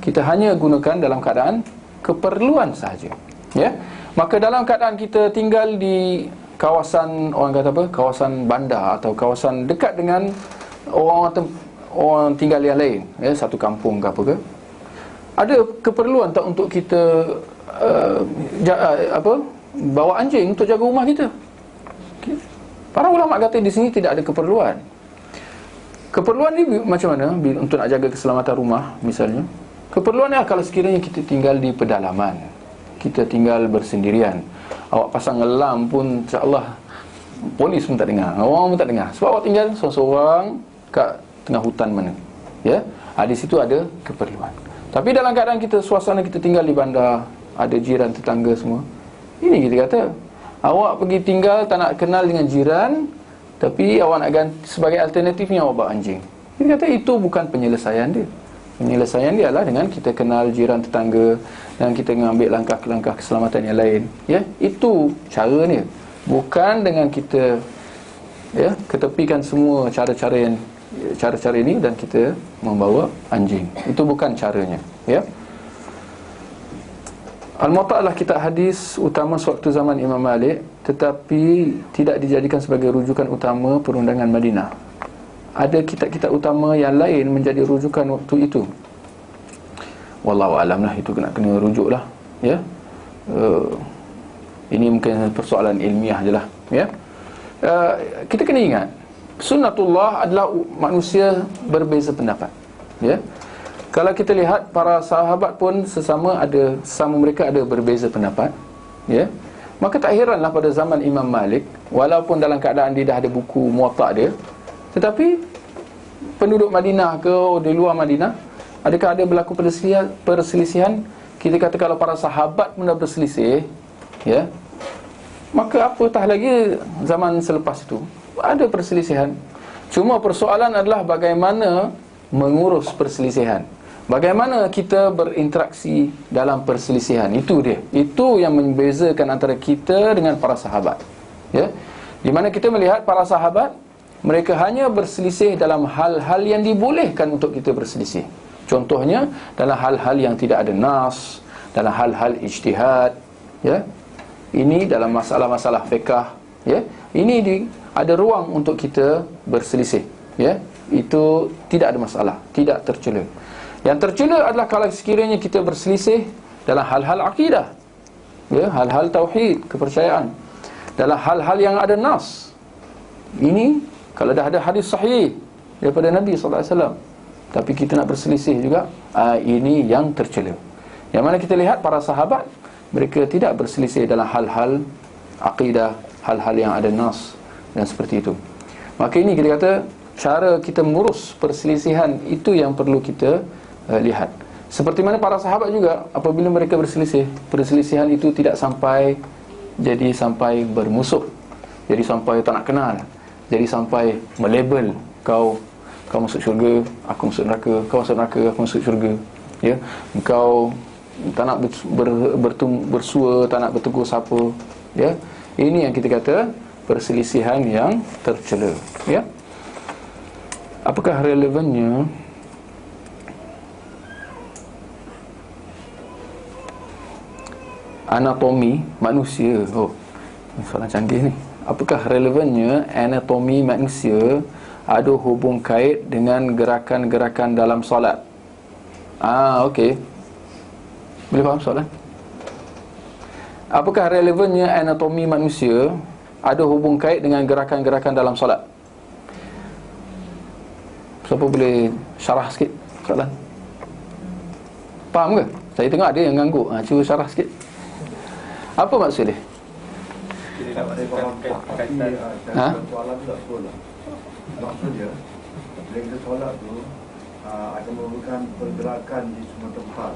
Kita hanya gunakan dalam keadaan keperluan sahaja, ya. Maka dalam keadaan kita tinggal di kawasan, orang kata apa, kawasan bandar atau kawasan dekat dengan orang tinggal yang lain, ya, satu kampung ke apa ke, ada keperluan tak untuk kita bawa anjing untuk jaga rumah kita? Para ulama kata di sini tidak ada keperluan. Keperluan ni macam mana untuk nak jaga keselamatan rumah misalnya? Keperluannya kalau sekiranya kita tinggal di pedalaman, kita tinggal bersendirian, awak pasang lam pun insya-Allah Polis pun tak dengar, orang pun tak dengar. Sebab awak tinggal seorang-seorang kat tengah hutan mana. Ya, di situ ada keperluan. Tapi dalam keadaan kita, suasana kita tinggal di bandar, ada jiran tetangga semua, ini kita kata awak pergi tinggal tak nak kenal dengan jiran, tapi awak nak ganti, sebagai alternatifnya awak bawa anjing. Kita kata itu bukan penyelesaian dia. Penyelesaian dia adalah dengan kita kenal jiran tetangga dan kita mengambil langkah-langkah keselamatan yang lain. Ya, itu cara dia. Bukan dengan kita ketepikan semua cara-cara ini dan kita membawa anjing. Itu bukan caranya, ya. Al-Muwatta adalah kitab hadis utama sewaktu zaman Imam Malik, tetapi tidak dijadikan sebagai rujukan utama perundangan Madinah. Ada kitab-kitab utama yang lain menjadi rujukan waktu itu. Wallahu alam lah, itu kena rujuk lah, ya. Ini mungkin persoalan ilmiah je lah, ya. Kita kena ingat, sunnatullah adalah manusia berbeza pendapat, ya. Kalau kita lihat para sahabat pun sesama mereka ada berbeza pendapat, ya. Maka tak heranlah pada zaman Imam Malik, walaupun dalam keadaan dia dah ada buku Muwatta dia, tetapi penduduk Madinah ke di luar Madinah, adakah ada berlaku perselisihan? Kita kata kalau para sahabat pun dah berselisih, ya, maka apatah lagi zaman selepas itu ada perselisihan. Cuma persoalan adalah bagaimana mengurus perselisihan, bagaimana kita berinteraksi dalam perselisihan. Itu dia. Itu yang membezakan antara kita dengan para sahabat, ya. Di mana kita melihat para sahabat, mereka hanya berselisih dalam hal-hal yang dibolehkan untuk kita berselisih. Contohnya dalam hal-hal yang tidak ada nas, dalam hal-hal ijtihad, ya. Ini dalam masalah-masalah fiqh, ya. Ini ada ruang untuk kita berselisih, ya. Itu tidak ada masalah, tidak tercela. Yang tercela adalah kalau sekiranya kita berselisih dalam hal-hal akidah, ya, hal-hal tauhid, kepercayaan, dalam hal-hal yang ada nas. Ini kalau dah ada hadis sahih daripada Nabi sallallahu alaihi wasallam, tapi kita nak berselisih juga, ini yang tercela. Yang mana kita lihat para sahabat, mereka tidak berselisih dalam hal-hal akidah, hal-hal yang ada nas dan seperti itu. Maka ini kita kata cara kita mengurus perselisihan itu yang perlu kita lihat. Seperti mana para sahabat juga, apabila mereka berselisih, perselisihan itu tidak sampai bermusuh, jadi sampai tak nak kenal, jadi sampai melabel kau masuk syurga, aku masuk neraka, kau masuk neraka, aku masuk syurga, ya. Engkau tak nak bersua, tak nak bertegur siapa, ya. Ini yang kita kata perselisihan yang tercela, ya. Apakah relevannya anatomi manusia? Oh, soalan canggih ni. Apakah relevannya anatomi manusia ada hubung kait dengan gerakan-gerakan dalam solat? Okey. Boleh faham soalan? Apakah relevannya anatomi manusia ada hubung kait dengan gerakan-gerakan dalam solat? Siapa boleh syarah sikit soalan? Faham ke? Saya tengok ada yang ngangguk. Cuba syarah sikit. Apa maksud dia? Kita nak faham kaitan. Soalan tu tak betul lah. Maksud dia, bila kita solat tu akan merupakan pergerakan di semua tempat.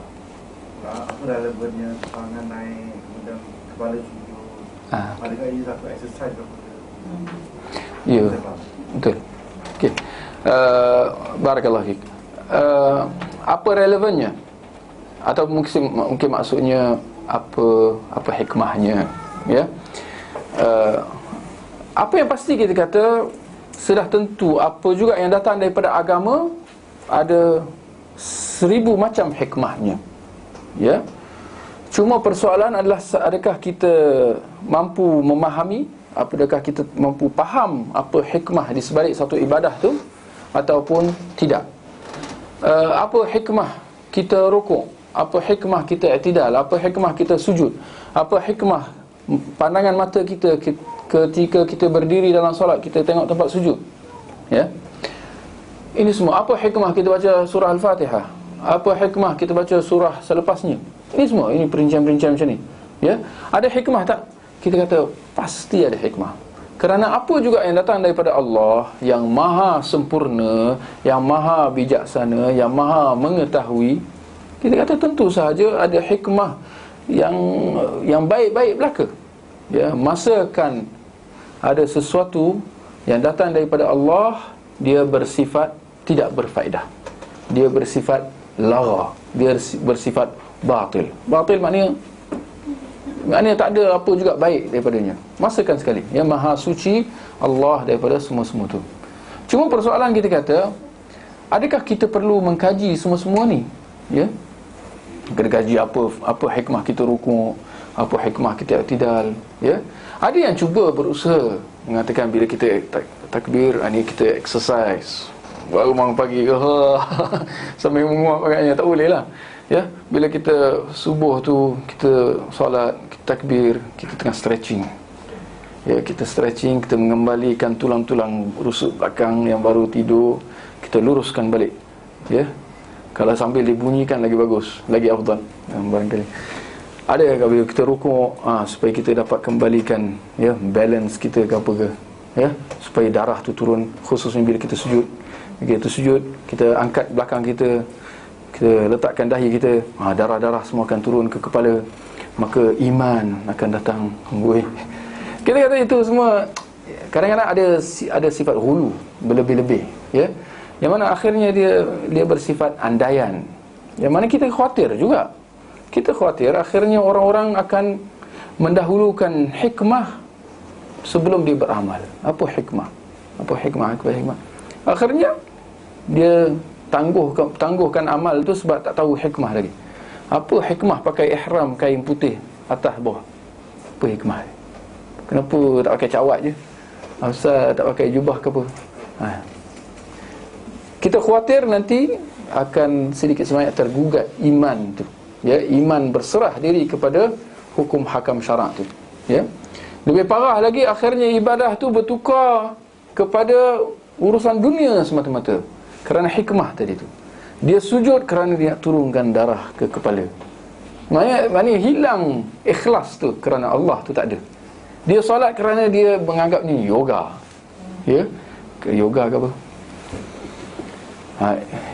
Apa relevannya tangan naik, kemudian kepala sujud, adakah ini satu exercise ke apa? Ya, betul. Okey. Barakallahu fiik. Apa relevannya? Atau mungkin maksudnya apa hikmahnya, ya? Apa yang pasti kita kata sudah tentu apa juga yang datang daripada agama ada 1000 macam hikmahnya, ya. Cuma persoalan adalah adakah kita mampu memahami, apakah kita mampu faham apa hikmah di sebalik satu ibadah tu ataupun tidak. Apa hikmah kita rukuk, apa hikmah kita i'tidal, apa hikmah kita sujud, apa hikmah pandangan mata kita ketika kita berdiri dalam solat, kita tengok tempat sujud, ya. Ini semua. Apa hikmah kita baca surah Al-Fatihah, apa hikmah kita baca surah selepasnya. Ini semua, ini perincian-perincian macam ni, ya. Ada hikmah tak? Kita kata pasti ada hikmah. Kerana apa juga yang datang daripada Allah, yang maha sempurna, yang maha bijaksana, yang maha mengetahui, kita kata tentu sahaja ada hikmah yang baik-baik belaka. Ya, masakan ada sesuatu yang datang daripada Allah, dia bersifat tidak berfaedah, dia bersifat lara, dia bersifat batil. Batil maknanya tak ada apa juga baik daripadanya. Masakan sekali. Yang maha suci Allah daripada semua-semua tu. Cuma persoalan kita kata, adakah kita perlu mengkaji semua-semua ni? Ya, kena kaji apa hikmah kita rukuk, apa hikmah kita i'tidal. Ya, ada yang cuba berusaha mengatakan bila kita takbir, ni kita exercise, baru bangun pagi ke sambil menguap agaknya, tak boleh lah. Ya, bila kita subuh tu, kita solat, kita takbir, kita tengah stretching. Ya, kita stretching, kita mengembalikan tulang-tulang rusuk belakang yang baru tidur, kita luruskan balik. Ya, kalau sambil dibunyikan lagi bagus, lagi afdal. Barangkali ada kalau kita rukuk, supaya kita dapat kembalikan, ya, balance kita ke apa ke, ya, supaya darah tu turun, khususnya bila kita sujud. Bila kita sujud, kita angkat belakang kita, kita letakkan dahi kita, darah-darah semua akan turun ke kepala, maka iman akan datang. Kita kata itu semua kadang-kadang ada sifat ghulu, berlebih-lebih, ya, yang mana akhirnya dia bersifat andaian, yang mana kita khawatir juga. Kita khawatir akhirnya orang-orang akan mendahulukan hikmah sebelum dia beramal. Apa hikmah? Akhirnya dia tangguhkan amal tu sebab tak tahu hikmah lagi. Apa hikmah pakai ihram kain putih atas bawah? Apa hikmah? Kenapa tak pakai cawat je? Ustaz tak pakai jubah ke apa? Kita khawatir nanti akan sedikit sebanyak tergugat iman tu. Ya, iman berserah diri kepada hukum hakam syarak tu. Ya. Lebih parah lagi, akhirnya ibadah tu bertukar kepada urusan dunia semata-mata. Kerana hikmah tadi tu, dia sujud kerana dia nak turunkan darah ke kepala. Maknanya hilang ikhlas tu kerana Allah tu tak ada. Dia solat kerana dia menganggap ni yoga. Ya, yoga ke apa?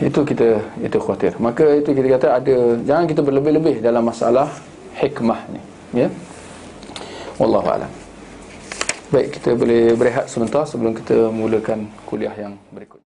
Itu kita khawatir. Maka itu kita kata jangan kita berlebih-lebih dalam masalah hikmah ni. Ya, wallahu a'lam. Baik, kita boleh berehat sebentar sebelum kita mulakan kuliah yang berikut.